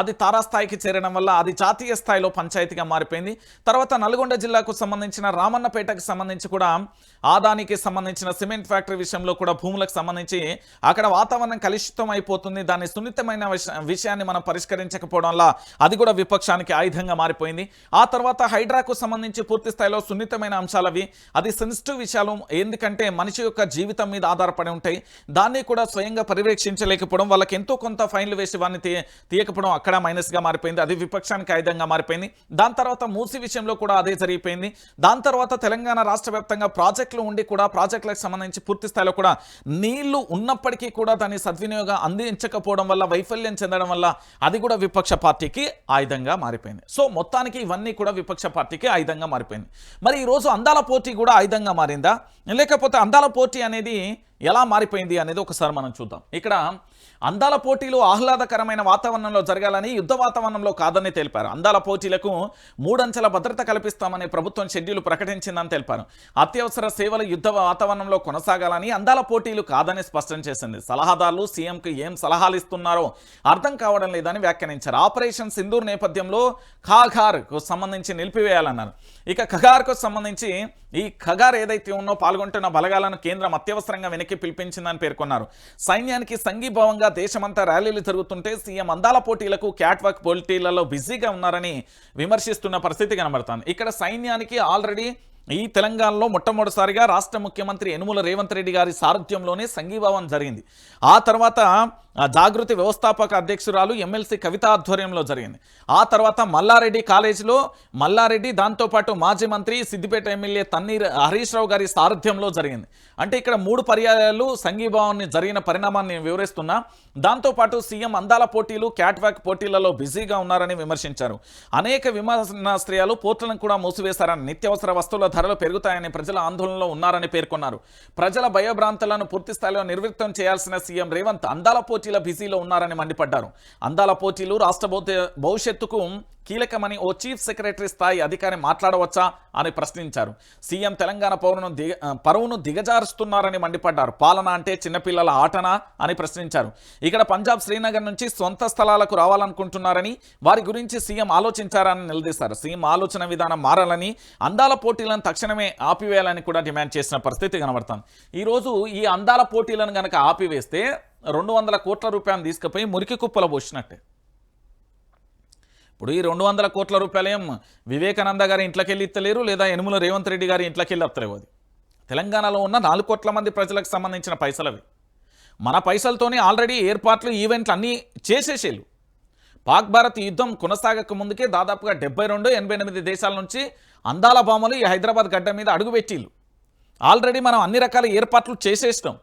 అది తారాస్థాయికి చేరడం వల్ల అది జాతీయ స్థాయిలో పంచాయతీగా మారిపోయింది. తర్వాత నల్గొండ జిల్లాకు సంబంధించిన రామన్నపేటకు సంబంధించి కూడా ఆదానికి సంబంధించిన సిమెంట్ ఫ్యాక్టరీ విషయంలో కూడా భూములకు సంబంధించి అక్కడ వాతావరణం కలుషితం అయిపోతుంది, దాన్ని సున్నితమైన విషయాన్ని మనం పరిష్కరించకపోవడం వల్ల అది కూడా విపక్షానికి ఆయుధంగా మారిపోయింది. ఆ తర్వాత హైడ్రాకు సంబంధించి పూర్తి స్థాయిలో సున్నితమైన అంశాలవి, అది సెన్సిటివ్ విషయాలు, ఎందుకంటే మనిషి యొక్క జీవితం మీద ఆధారపడి ఉంటాయి. దాన్ని కూడా స్వయంగా పర్యవేక్షించలేకపోవడం, వాళ్ళకి ఎంతో కొంత ఫైన్లు వేసి వారిని తీయకపోవడం అక్కడ మైనస్గా మారిపోయింది. అది విపక్షానికి ఆయుధంగా మారిపోయింది. దాని తర్వాత మూసి విషయంలో కూడా అదే జరిగిపోయింది. దాని తర్వాత తెలంగాణ రాష్ట్ర వ్యాప్తంగా ప్రాజెక్టులు ఉండి కూడా ప్రాజెక్టులకు సంబంధించి పూర్తి స్థాయిలో కూడా నీళ్లు ఉన్నప్పటికీ కూడా దాన్ని సద్వినియోగం అందించకపోవడం వల్ల వైఫల్యం చెందడం వల్ల అది కూడా విపక్ష పార్టీకి ఆయుధంగా మారిపోయింది. సో మొత్తానికి ఇవన్నీ కూడా విపక్ష పార్టీకి ఆయుధంగా మారిపోయింది. మరి ఈరోజు అందాల పోటీ కూడా ఆయుధంగా మారిందా, లేకపోతే అందాల పోటీ అనేది ఎలా మారిపోయింది అనేది ఒకసారి మనం చూద్దాం. ఇక్కడ అందాల పోటీలు ఆహ్లాదకరమైన వాతావరణంలో జరగాలని, యుద్ధ వాతావరణంలో కాదని తెలిపారు. అందాల పోటీలకు 3 అంచెల భద్రత కల్పిస్తామని ప్రభుత్వం షెడ్యూల్ ప్రకటించిందని తెలిపారు. అత్యవసర సేవలు యుద్ధ వాతావరణంలో కొనసాగాలని, అందాల పోటీలు కాదని స్పష్టం చేసింది. సలహాదారులు సీఎంకు ఏం సలహాలు ఇస్తున్నారో అర్థం కావడం లేదని వ్యాఖ్యానించారు. ఆపరేషన్ సింధూర్ నేపథ్యంలో ఖగార్కు సంబంధించి నిలిపివేయాలన్నారు. ఇక ఖగార్కు సంబంధించి ఈ ఖగార్ ఏదైతే ఉన్నో పాల్గొంటున్న బలగాలను కేంద్రం అత్యవసరంగా వెనక్కి పిలిపించిందని పేర్కొన్నారు. సైన్యానికి సంఘీభావంగా దేశమంతా ర్యాలీలు జరుగుతుంటే సీఎం అందాల పోటీలకు క్యాట్వాక్ పోటీలలో బిజీగా ఉన్నారని విమర్శిస్తున్న పరిస్థితి కనబడుతుంది. ఇక్కడ సైన్యానికి ఆల్రెడీ ఈ తెలంగాణలో మొట్టమొదటిసారిగా రాష్ట్ర ముఖ్యమంత్రి యనుమల రేవంత్ రెడ్డి గారి సారథ్యంలోనే సంఘీభావం జరిగింది. ఆ తర్వాత జాగృతి వ్యవస్థాపక అధ్యక్షురాలు ఎమ్మెల్సీ కవిత ఆధ్వర్యంలో జరిగింది. ఆ తర్వాత మల్లారెడ్డి కాలేజీలో మల్లారెడ్డి, దాంతోపాటు మాజీ మంత్రి సిద్దిపేట ఎమ్మెల్యే తన్నీర్ హరీష్ రావు గారి సారథ్యంలో జరిగింది. అంటే ఇక్కడ 3 పర్యాయాలు సంఘీభావాన్ని జరిగిన పరిణామాన్ని వివరిస్తున్నా. దాంతోపాటు సీఎం అందాల పోటీలు క్యాట్వాక్ పోటీలలో బిజీగా ఉన్నారని విమర్శించారు. అనేక విమర్శనాస్త్రాలు పోర్టులను కూడా మూసివేశారని, నిత్యావసర వస్తువుల ధరలు పెరుగుతాయని ప్రజల ఆందోళనలో ఉన్నారని పేర్కొన్నారు. ప్రజల భయభ్రాంతులను పూర్తి స్థాయిలో నిర్వృత్తం చేయాల్సిన సీఎం రేవంత్ అందాల పోటీల బిజీలో ఉన్నారని మండిపడ్డారు. అందాల పోటీలు రాష్ట్ర భవిష్యత్తుకు కీలకమని ఓ చీఫ్ సెక్రటరీ స్థాయి అధికారి మాట్లాడవచ్చా అని ప్రశ్నించారు. సీఎం తెలంగాణ పరువును దిగజారుస్తున్నారని మండిపడ్డారు. పాలన అంటే చిన్నపిల్లల ఆటనా అని ప్రశ్నించారు. ఇక్కడ పంజాబ్ శ్రీనగర్ నుంచి సొంత స్థలాలకు రావాలనుకుంటున్నారని, వారి గురించి సీఎం ఆలోచించారని నిలదీశారు. సీఎం ఆలోచన విధానం మారాలని, అందాల పోటీలను తక్షణమే ఆపివేయాలని కూడా డిమాండ్ చేసిన పరిస్థితి కనబడుతుంది. ఈరోజు ఈ అందాల పోటీలను కనుక ఆపివేస్తే 200 కోట్ల రూపాయలు తీసుకుపోయి మురికి కుప్పల పోసినట్టే. ఇప్పుడు ఈ 200 కోట్ల రూపాయలు ఏం వివేకానంద గారి ఇంట్లోకి వెళ్ళి ఇస్తలేరు, లేదా యనుమల రేవంత్ రెడ్డి గారి ఇంట్లోకి వెళ్ళి వస్తలేవు. అది తెలంగాణలో ఉన్న 4 కోట్ల మంది ప్రజలకు సంబంధించిన పైసలవి. మన పైసలతోనే ఆల్రెడీ ఏర్పాట్లు ఈవెంట్లు అన్నీ చేసేసేళ్ళు. పాక్ భారత్ యుద్ధం కొనసాగక ముందుకే దాదాపుగా 72-88 దేశాల నుంచి అందాల బామలు ఈ హైదరాబాద్ గడ్డ మీద అడుగుపెట్టిళ్ళు. ఆల్రెడీ మనం అన్ని రకాల ఏర్పాట్లు చేసేస్తాం.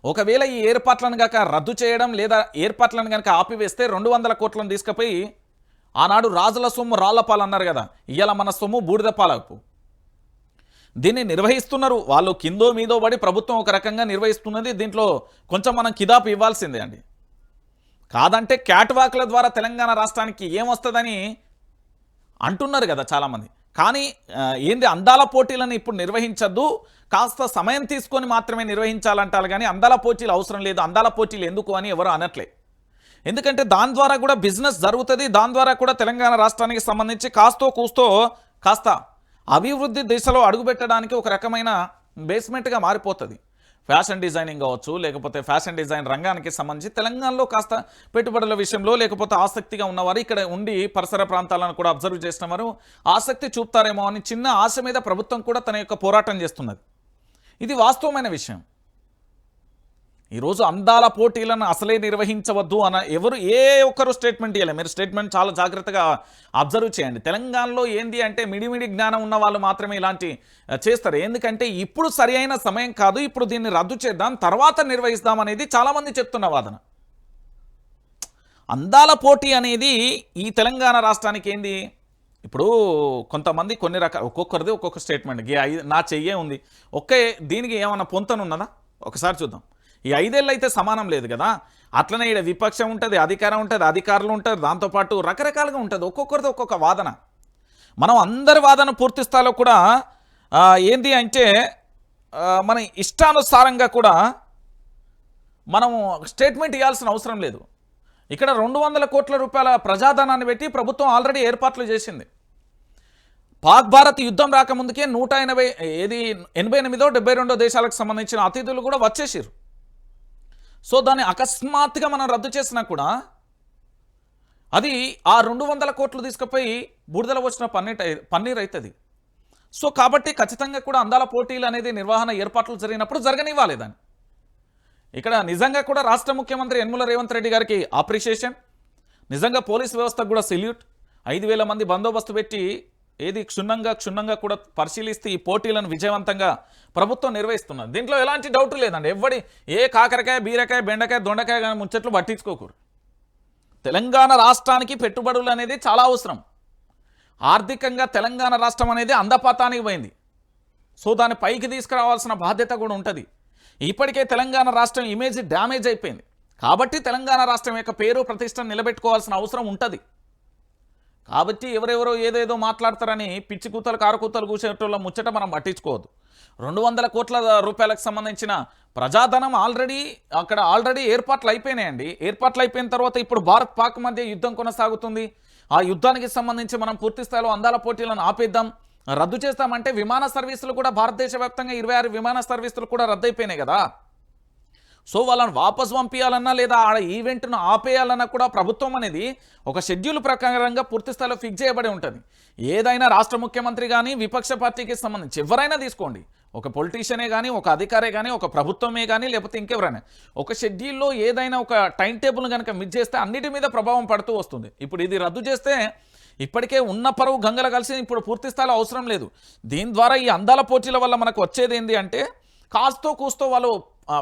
ఒకవేళ ఈ ఏర్పాట్లను కనుక రద్దు చేయడం లేదా ఏర్పాట్లను కనుక ఆపివేస్తే 200 కోట్లను తీసుకుపోయి ఆనాడు రాజుల సొమ్ము రాళ్లపాలు అన్నారు కదా, ఇవాళ మన సొమ్ము బూడిద పాలకు. దీన్ని నిర్వహిస్తున్నారు వాళ్ళు, కిందో మీదో పడి ప్రభుత్వం ఒక రకంగా నిర్వహిస్తున్నది. దీంట్లో కొంచెం మనం కిదాపు ఇవ్వాల్సిందే అండి. కాదంటే క్యాట్వాక్ల ద్వారా తెలంగాణ రాష్ట్రానికి ఏమొస్తుందని అంటున్నారు కదా చాలామంది. కానీ ఏంది అందాల పోటీలను ఇప్పుడు నిర్వహించద్దు, కాస్త సమయం తీసుకొని మాత్రమే నిర్వహించాలంటారు. కానీ అందాల పోటీలు అవసరం లేదు, అందాల పోటీలు ఎందుకు అని ఎవరు అనట్లే. ఎందుకంటే దాని ద్వారా కూడా బిజినెస్ జరుగుతుంది, దాని ద్వారా కూడా తెలంగాణ రాష్ట్రానికి సంబంధించి కాస్త అభివృద్ధి దిశలో అడుగుపెట్టడానికి ఒక రకమైన బేస్మెంట్గా మారిపోతుంది. ఫ్యాషన్ డిజైనింగ్ కావచ్చు, లేకపోతే ఫ్యాషన్ డిజైన్ రంగానికి సంబంధించి తెలంగాణలో కాస్త పెట్టుబడుల విషయంలో లేకపోతే ఆసక్తిగా ఉన్నవారు ఇక్కడ ఉండి పరిసర ప్రాంతాలను కూడా అబ్జర్వ్ చేసిన వారు ఆసక్తి చూపుతారేమో అని చిన్న ఆశ మీద ప్రభుత్వం కూడా తన యొక్క పోరాటం చేస్తున్నది. ఇది వాస్తవమైన విషయం. ఈరోజు అందాల పోటీలను అసలే నిర్వహించవద్దు అన్న ఎవరు ఏ ఒక్కరు స్టేట్మెంట్ ఇవ్వలేదు. మీరు స్టేట్మెంట్ చాలా జాగ్రత్తగా అబ్జర్వ్ చేయండి. తెలంగాణలో ఏంది అంటే మిడిమిడి జ్ఞానం ఉన్న వాళ్ళు మాత్రమే ఇలాంటి చేస్తారు. ఎందుకంటే ఇప్పుడు సరి అయిన సమయం కాదు, ఇప్పుడు దీన్ని రద్దు చేద్దాం, తర్వాత నిర్వహిస్తాం అనేది చాలామంది చెప్తున్న వాదన. అందాల పోటీ అనేది ఈ తెలంగాణ రాష్ట్రానికి ఏంది, ఇప్పుడు కొంతమంది కొన్ని రకాల ఒక్కొక్కరిది ఒక్కొక్క స్టేట్మెంట్. నా చెయ్యే ఉంది, దీనికి ఏమన్నా పొంతనున్నదా ఒకసారి చూద్దాం. ఈ 5 ఏళ్ళు అయితే సమానం లేదు కదా. అట్లనే ఇక్కడ విపక్షం ఉంటుంది, అధికారం ఉంటుంది, అధికారులు ఉంటారు, దాంతోపాటు రకరకాలుగా ఉంటుంది. ఒక్కొక్కరిది ఒక్కొక్క వాదన. మనం అందరి వాదన పూర్తి స్థాయిలో కూడా ఏంది అంటే మన ఇష్టానుసారంగా కూడా మనము స్టేట్మెంట్ ఇవ్వాల్సిన అవసరం లేదు. ఇక్కడ 200 కోట్ల రూపాయల ప్రజాధనాన్ని పెట్టి ప్రభుత్వం ఆల్రెడీ ఏర్పాట్లు చేసింది. పాక్ భారత్ యుద్ధం రాకముందుకే 188-72 దేశాలకు సంబంధించిన అతిథులు కూడా వచ్చేసారు. సో దాన్ని అకస్మాత్తుగా మనం రద్దు చేసినా కూడా అది ఆ 200 కోట్లు తీసుకుపోయి బూడిదల వచ్చిన పన్నీర్ అవుతుంది. సో కాబట్టి ఖచ్చితంగా కూడా అందాల పోటీలు అనేది నిర్వహణ ఏర్పాట్లు జరిగినప్పుడు జరగనివ్వాలి దాన్ని. ఇక్కడ నిజంగా కూడా రాష్ట్ర ముఖ్యమంత్రి యనుమల రేవంత్ రెడ్డి గారికి అప్రిషియేషన్. నిజంగా పోలీస్ వ్యవస్థకు కూడా సెల్యూట్. 5,000 మంది బందోబస్తు పెట్టి ఏది క్షుణ్ణంగా కూడా పరిశీలిస్తే ఈ పోటీలను విజయవంతంగా ప్రభుత్వం నిర్వహిస్తున్నది. దీంట్లో ఎలాంటి డౌట్ లేదండి. ఏ కాకరకాయ, బీరకాయ, బెండకాయ, దొండకాయ కానీ ముచ్చట్లు పట్టించుకోకూరు. తెలంగాణ రాష్ట్రానికి పెట్టుబడులు అనేది చాలా అవసరం. ఆర్థికంగా తెలంగాణ రాష్ట్రం అనేది అందపాతానికి పోయింది. సో దాన్ని పైకి తీసుకురావాల్సిన బాధ్యత కూడా ఉంటుంది. ఇప్పటికే తెలంగాణ రాష్ట్రం ఇమేజ్ డ్యామేజ్ అయిపోయింది. కాబట్టి తెలంగాణ రాష్ట్రం యొక్క పేరు ప్రతిష్టను నిలబెట్టుకోవాల్సిన అవసరం ఉంటుంది. కాబట్టి ఎవరెవరో ఏదేదో మాట్లాడతారని పిచ్చి కూతలు కారుకూతలు కూసేటోళ్ళ ముచ్చట మనం పట్టించుకోవద్దు. 200 కోట్ల రూపాయలకు సంబంధించిన ప్రజాధనం ఆల్రెడీ ఏర్పాట్లు అయిపోయినాయండి. ఏర్పాట్లు అయిపోయిన తర్వాత ఇప్పుడు భారత్ పాక్ మధ్య యుద్ధం కొనసాగుతుంది. ఆ యుద్ధానికి సంబంధించి మనం పూర్తి స్థాయిలో అందాల పోటీలను ఆపేద్దాం, రద్దు చేస్తామంటే విమాన సర్వీసులు కూడా భారతదేశ వ్యాప్తంగా 26 విమాన సర్వీసులు కూడా రద్దయిపోయినాయి కదా. సో వాళ్ళని వాపసు పంపించాలన్నా లేదా ఆడ ఈవెంట్ను ఆపేయాలన్నా కూడా ప్రభుత్వం అనేది ఒక షెడ్యూల్ ప్రకారంగా పూర్తి స్థాయిలో ఫిక్స్ చేయబడి ఉంటుంది. ఏదైనా రాష్ట్ర ముఖ్యమంత్రి కానీ విపక్ష పార్టీకి సంబంధించి ఎవరైనా తీసుకోండి, ఒక పొలిటీషియనే కానీ, ఒక అధికారే కానీ, ఒక ప్రభుత్వమే కానీ, లేకపోతే ఇంకెవరైనా ఒక షెడ్యూల్లో ఏదైనా ఒక టైం టేబుల్ కనుక మిస్ చేస్తే అన్నిటి మీద ప్రభావం పడుతూ వస్తుంది. ఇప్పుడు ఇది రద్దు చేస్తే ఇప్పటికే ఉన్న పరువు గంగల కలిసి ఇప్పుడు పూర్తి స్థాయిలో అవసరం లేదు. దీని ద్వారా ఈ అందాల పోటీల వల్ల మనకు వచ్చేది ఏంటి అంటే కాస్తో కూస్తో వాళ్ళు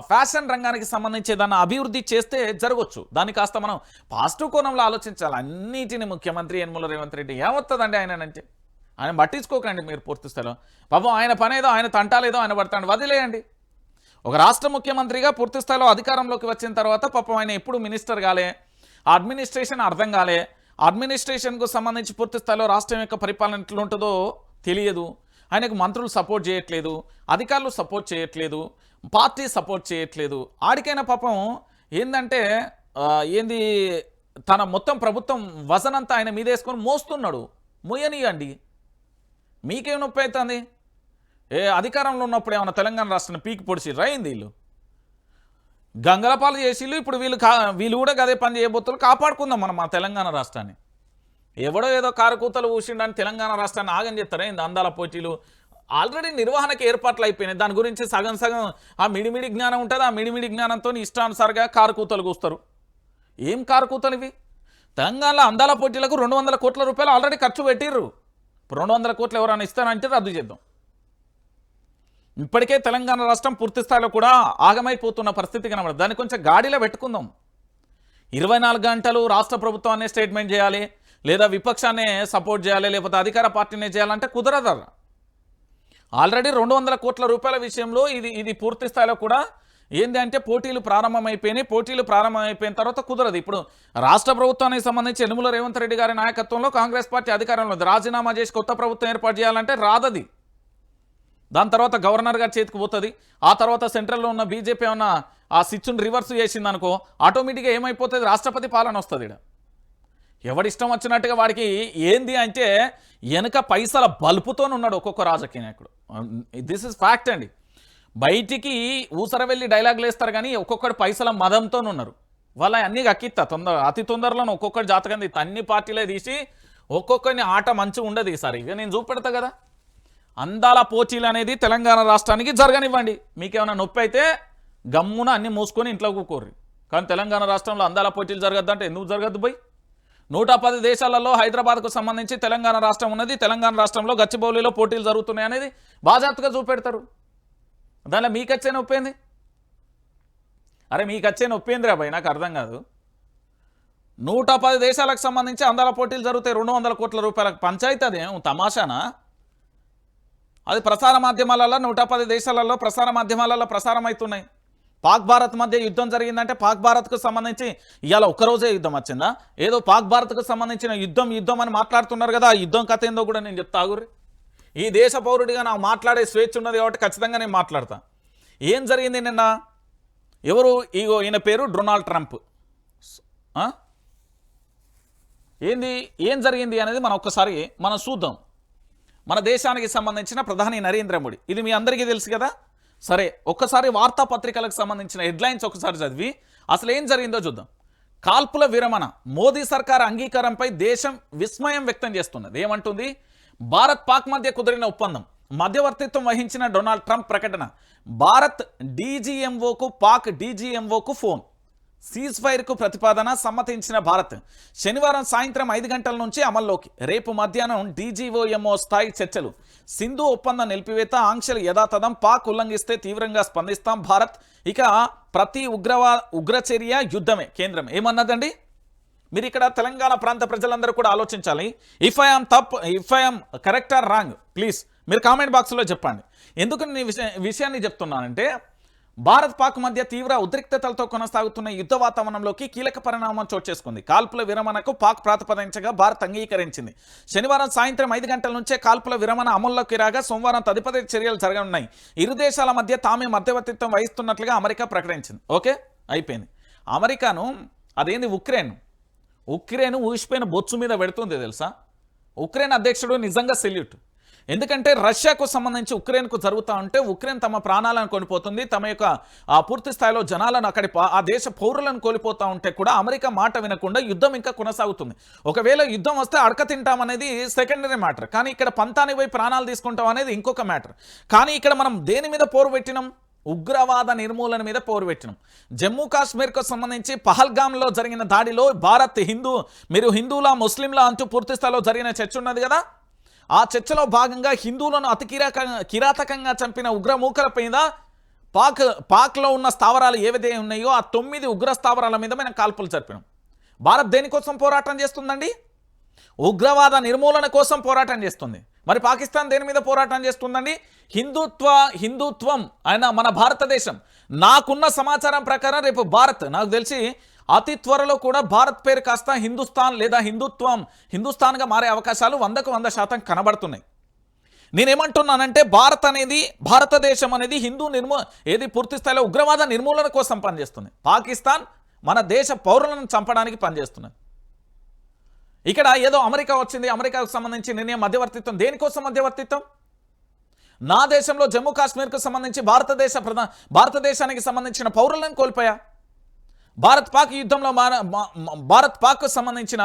ఫ్యాషన్ రంగానికి సంబంధించి ఏదన్నా అభివృద్ధి చేస్తే జరగవచ్చు. దాన్ని కాస్త మనం పాజిటివ్ కోణంలో ఆలోచించాలి. అన్నిటిని ముఖ్యమంత్రి యనుమల రేవంత్ రెడ్డి ఏమవుతుందండి ఆయనంటే, ఆయన పట్టించుకోకండి మీరు పూర్తి స్థాయిలో. పాపం ఆయన పనేదో, ఆయన తంటాలేదో ఆయన పడతాడు, వదిలేయండి. ఒక రాష్ట్ర ముఖ్యమంత్రిగా పూర్తి స్థాయిలో అధికారంలోకి వచ్చిన తర్వాత పాపం ఆయన ఎప్పుడు మినిస్టర్ కాలే, అడ్మినిస్ట్రేషన్ అర్థం కాలే, అడ్మినిస్ట్రేషన్కు సంబంధించి పూర్తి స్థాయిలో రాష్ట్రం యొక్క పరిపాలన ఎట్లుంటుందో తెలియదు. ఆయనకు మంత్రులు సపోర్ట్ చేయట్లేదు, అధికారులు సపోర్ట్ చేయట్లేదు, పార్టీ సపోర్ట్ చేయట్లేదు. ఆడికైనా పాపం ఏందంటే తన మొత్తం ప్రభుత్వం వజనంతా ఆయన మీద వేసుకొని మోస్తున్నాడు. మోయనియండి, మీకేం నొప్పి అవుతుంది? అధికారంలో ఉన్నప్పుడు ఏమన్నా తెలంగాణ రాష్ట్రాన్ని పీకి పొడిచి రాయింది వీళ్ళు గంగలపాలు చేసిళ్ళు. ఇప్పుడు వీళ్ళు కూడా గదే పని చేయబోతున్నారు. కాపాడుకుందాం మనం మా తెలంగాణ రాష్ట్రాన్ని. ఎవడో ఏదో కారుకూతలు ఊసిండని తెలంగాణ రాష్ట్రాన్ని ఆగం చేస్తారా ఇంత అందాల పోటీలు ఆల్రెడీ నిర్వహణకి ఏర్పాట్లు అయిపోయినాయి. దాని గురించి సగం సగం ఆ మిడిమిడి జ్ఞానం ఉంటుంది. ఆ మిడిమిడి జ్ఞానంతో ఇష్టానుసారిగా కారుకూతలు కూస్తారు. ఏం కారుకూతలు ఇవి? తెలంగాణలో అందాల పోటీలకు 200 కోట్ల రూపాయలు ఆల్రెడీ ఖర్చు పెట్టిర్రు. 200 కోట్లు ఎవరైనా ఇస్తానంటే రద్దు చేద్దాం. ఇప్పటికే తెలంగాణ రాష్ట్రం పూర్తి స్థాయిలో కూడా ఆగమైపోతున్న పరిస్థితి కనబడదు. దాన్ని కొంచెం గాడిలో పెట్టుకుందాం. 24 గంటలు రాష్ట్ర ప్రభుత్వాన్ని స్టేట్మెంట్ చేయాలి, లేదా విపక్షాన్ని సపోర్ట్ చేయాలి, లేకపోతే అధికార పార్టీనే చేయాలంటే కుదరదు. ఆల్రెడీ 200 కోట్ల రూపాయల విషయంలో ఇది పూర్తి స్థాయిలో కూడా ఏంది అంటే పోటీలు ప్రారంభమైపోయినాయి. పోటీలు ప్రారంభమైపోయిన తర్వాత కుదరదు. ఇప్పుడు రాష్ట్ర ప్రభుత్వానికి సంబంధించి యనుమల రేవంత్ రెడ్డి గారి నాయకత్వంలో కాంగ్రెస్ పార్టీ అధికారంలో ఉంది. రాజీనామా చేసి కొత్త ప్రభుత్వం ఏర్పాటు చేయాలంటే రాదది. దాని తర్వాత గవర్నర్ గారి చేతికి పోతుంది. ఆ తర్వాత సెంట్రల్లో ఉన్న బీజేపీ ఉన్న ఆ స్విచ్ను రివర్స్ చేసింది అనుకో, ఆటోమేటిక్గా ఏమైపోతుంది, రాష్ట్రపతి పాలన వస్తుంది. ఇక్కడ ఎవడిష్టం వచ్చినట్టుగా వాడికి ఏంది అంటే వెనక పైసల బల్పుతోనున్నాడు ఒక్కొక్క రాజకీయ నాయకుడు. దిస్ ఇస్ ఫ్యాక్ట్ అండి. బయటికి ఊసర వెళ్ళి డైలాగులు వేస్తారు కానీ ఒక్కొక్కటి పైసల మదంతో ఉన్నారు. వాళ్ళ అన్నీ అక్కిత్తా అతి తొందరలో ఒక్కొక్కటి జాతకం అన్ని పార్టీలే తీసి ఒక్కొక్కరిని ఆట మంచిగా ఉండదు ఈసారి. ఇక నేను చూపెడతా కదా. అందాల పోటీలు అనేది తెలంగాణ రాష్ట్రానికి జరగనివ్వండి. మీకేమైనా నొప్పి అయితే గమ్మున అన్ని మూసుకొని ఇంట్లో కూకోర్రి. కానీ తెలంగాణ రాష్ట్రంలో అందాల పోటీలు జరగద్దంటే ఎందుకు జరగద్దు పోయి? 110 దేశాలలో హైదరాబాద్కు సంబంధించి తెలంగాణ రాష్ట్రం ఉన్నది. తెలంగాణ రాష్ట్రంలో గచ్చిబౌలిలో పోటీలు జరుగుతున్నాయి అనేది బాజాప్తుగా చూపెడతారు. దానిలో మీకు వచ్చే నొప్పేంది? అరే మీకు వచ్చే నొప్పేందిరా భయ్, నాకు అర్థం కాదు. 110 దేశాలకు సంబంధించి అందాల పోటీలు జరుగుతాయి. 200 కోట్ల రూపాయలకు పంచాయతీ అదేం తమాషానా? అది ప్రసార మాధ్యమాలలో 110 దేశాలలో ప్రసార మాధ్యమాలలో ప్రసారం అవుతున్నాయి. పాక్ భారత్ మధ్య యుద్ధం జరిగిందంటే పాక్ భారత్కు సంబంధించి ఇవాళ ఒక్కరోజే యుద్ధం వచ్చిందా? ఏదో పాక్ భారత్కు సంబంధించిన యుద్ధం అని మాట్లాడుతున్నారు కదా. ఆ యుద్ధం కథ ఏందో కూడా నేను చెప్తా ఆగుర్రి. ఈ దేశ పౌరుడిగా నాకు మాట్లాడే స్వేచ్ఛ ఉన్నది కాబట్టి ఖచ్చితంగా నేను మాట్లాడతా. ఏం జరిగింది నిన్న? ఎవరు ఈయన పేరు డొనాల్డ్ ట్రంప్. ఏం జరిగింది అనేది మనం చూద్దాం. మన దేశానికి సంబంధించిన ప్రధాని నరేంద్ర మోడీ, ఇది మీ అందరికీ తెలుసు కదా. సరే ఒక్కసారి వార్తాపత్రికలకు సంబంధించిన హెడ్లైన్స్ ఒకసారి చదివి అసలు ఏం జరిగిందో చూద్దాం. కాల్పుల విరమణ మోదీ సర్కార్ అంగీకారంపై దేశం విస్మయం వ్యక్తం చేస్తున్నది. ఏమంటుంది? భారత్ పాక్ మధ్య కుదిరిన ఒప్పందం, మధ్యవర్తిత్వం వహించిన డొనాల్డ్ ట్రంప్ ప్రకటన, భారత్ డీజీఎంఓకు పాక్ డీజీఎంఓకు ఫోన్, సీజ్ ఫైర్కు ప్రతిపాదన, సమ్మతించిన భారత్. శనివారం సాయంత్రం 5 గంటల నుంచి అమల్లోకి. రేపు మధ్యాహ్నం డీజీఓఎంఓ స్థాయి చర్చలు. సింధు ఒప్పందం నిలిపివేత, ఆంక్షలు యథాతథం, పాక్ ఉల్లంఘిస్తే తీవ్రంగా స్పందిస్తాం భారత్. ఇక ప్రతి ఉగ్రచర్య యుద్ధమే కేంద్రం. ఏమన్నదండి? మీరు ఇక్కడ తెలంగాణ ప్రాంత ప్రజలందరూ కూడా ఆలోచించాలి. If I'm correct or wrong please మీరు కామెంట్ బాక్స్లో చెప్పండి. ఎందుకు నేను విషయాన్ని చెప్తున్నానంటే, భారత్ పాక్ మధ్య తీవ్ర ఉద్రిక్తతలతో కొనసాగుతున్న యుద్ధ వాతావరణంలోకి కీలక పరిణామం చోటు చేసుకుంది. కాల్పుల విరమణకు పాక్ ప్రాతిపదించగా భారత్ అంగీకరించింది. శనివారం సాయంత్రం 5 గంటల నుంచే కాల్పుల విరమణ అమల్లోకి రాగా సోమవారం తదుపరి చర్యలు జరగనున్నాయి. ఇరు దేశాల మధ్య తామే మధ్యవర్తిత్వం వహిస్తున్నట్లుగా అమెరికా ప్రకటించింది. ఓకే అయిపోయింది. అమెరికాను అదేంది ఉక్రెయిన్ ఊసిపోయిన బొచ్చు మీద పెడుతుంది తెలుసా. ఉక్రెయిన్ అధ్యక్షుడు నిజంగా సెల్యూట్. ఎందుకంటే రష్యాకు సంబంధించి ఉక్రెయిన్కు జరుగుతూ ఉంటే ఉక్రెయిన్ తమ ప్రాణాలను కోల్పోతుంది, తమ యొక్క పూర్తి స్థాయిలో జనాలను ఆ దేశ పౌరులను కోల్పోతూ ఉంటే కూడా అమెరికా మాట వినకుండా యుద్ధం ఇంకా కొనసాగుతుంది. ఒకవేళ యుద్ధం వస్తే అడక తింటామనేది సెకండరీ మ్యాటర్, కానీ ఇక్కడ పంతానికి పోయి ప్రాణాలు తీసుకుంటాం అనేది ఇంకొక మ్యాటర్. కానీ ఇక్కడ మనం దేని మీద పోరు పెట్టినాం? ఉగ్రవాద నిర్మూలన మీద పోరు పెట్టినాం. జమ్మూ కాశ్మీర్కు సంబంధించి పహల్గామ్లో జరిగిన దాడిలో భారత్ మీరు హిందువులా ముస్లింలా అంటూ పూర్తి స్థాయిలో జరిగిన చర్చ ఉన్నది కదా. ఆ చర్చలో భాగంగా హిందువులను అతి కిరాతకంగా చంపిన ఉగ్రమూకల మీద పాక్లో ఉన్న స్థావరాలు ఏవైతే ఉన్నాయో ఆ 9 ఉగ్ర స్థావరాల మీద మనం కాల్పులు జరిపినాం. భారత్ దేనికోసం పోరాటం చేస్తుందండి? ఉగ్రవాద నిర్మూలన కోసం పోరాటం చేస్తుంది. మరి పాకిస్తాన్ దేని మీద పోరాటం చేస్తుందండి? హిందుత్వం అయినా మన భారతదేశం. నాకున్న సమాచారం ప్రకారం రేపు భారత్ నాకు తెలిసి అతి త్వరలో కూడా భారత్ పేరు కాస్త హిందుస్థాన్ లేదా హిందుస్థాన్గా మారే అవకాశాలు 100కు 100% కనబడుతున్నాయి. నేనేమంటున్నానంటే భారతదేశం అనేది పూర్తి స్థాయిలో ఉగ్రవాద నిర్మూలన కోసం పనిచేస్తుంది. పాకిస్తాన్ మన దేశ పౌరులను చంపడానికి పనిచేస్తున్నది. ఇక్కడ ఏదో అమెరికా వచ్చింది, అమెరికాకు సంబంధించి నిర్ణయం మధ్యవర్తిత్వం. దేనికోసం మధ్యవర్తిత్వం? నా దేశంలో జమ్మూ కాశ్మీర్కు సంబంధించి భారతదేశానికి సంబంధించిన పౌరులను కోల్పోయా. భారత్ పాక్ యుద్ధంలో భారత్ పాక్ సంబంధించిన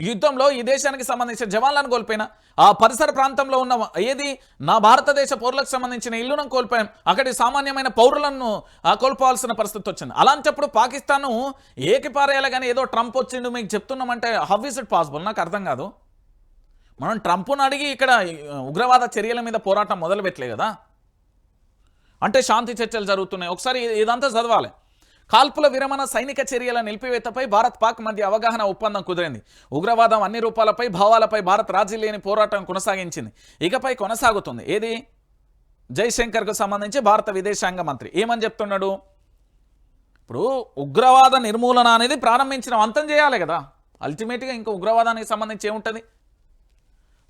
యుద్ధంలో ఈ దేశానికి సంబంధించిన జవాన్లను కోల్పోయినా ఆ పరిసర ప్రాంతంలో ఉన్న ఏది నా భారతదేశ పౌరులకు సంబంధించిన ఇల్లును కోల్పోయాం, అక్కడి సామాన్యమైన పౌరులను కోల్పోవాల్సిన పరిస్థితి వచ్చింది. అలాంటప్పుడు పాకిస్తాన్ ఏకిపారేయాలి కానీ ఏదో ట్రంప్ వచ్చిండు మీకు చెప్తున్నామంటే హౌ ఇస్ ఇట్ పాసిబుల్? నాకు అర్థం కాదు. మనం ట్రంప్ను అడిగి ఇక్కడ ఉగ్రవాద చర్యల మీద పోరాటం మొదలుపెట్టలే కదా, అంటే శాంతి చర్చలు జరుగుతున్నాయి. ఒకసారి ఇదంతా చదవాలి. కాల్పుల విరమణ సైనిక చర్యల నిలిపివేతపై భారత్ పాక్ మధ్య అవగాహన ఒప్పందం కుదిరింది. ఉగ్రవాదం అన్ని రూపాలపై భావాలపై భారత్ రాజీ లేని పోరాటం కొనసాగించింది, ఇకపై కొనసాగుతుంది. ఏది జైశంకర్కు సంబంధించి భారత విదేశాంగ మంత్రి ఏమని చెప్తున్నాడు? ఇప్పుడు ఉగ్రవాద నిర్మూలన అనేది ప్రారంభించిన అంతం చేయాలి కదా, అల్టిమేట్గా ఇంకా ఉగ్రవాదానికి సంబంధించి ఏముంటుంది?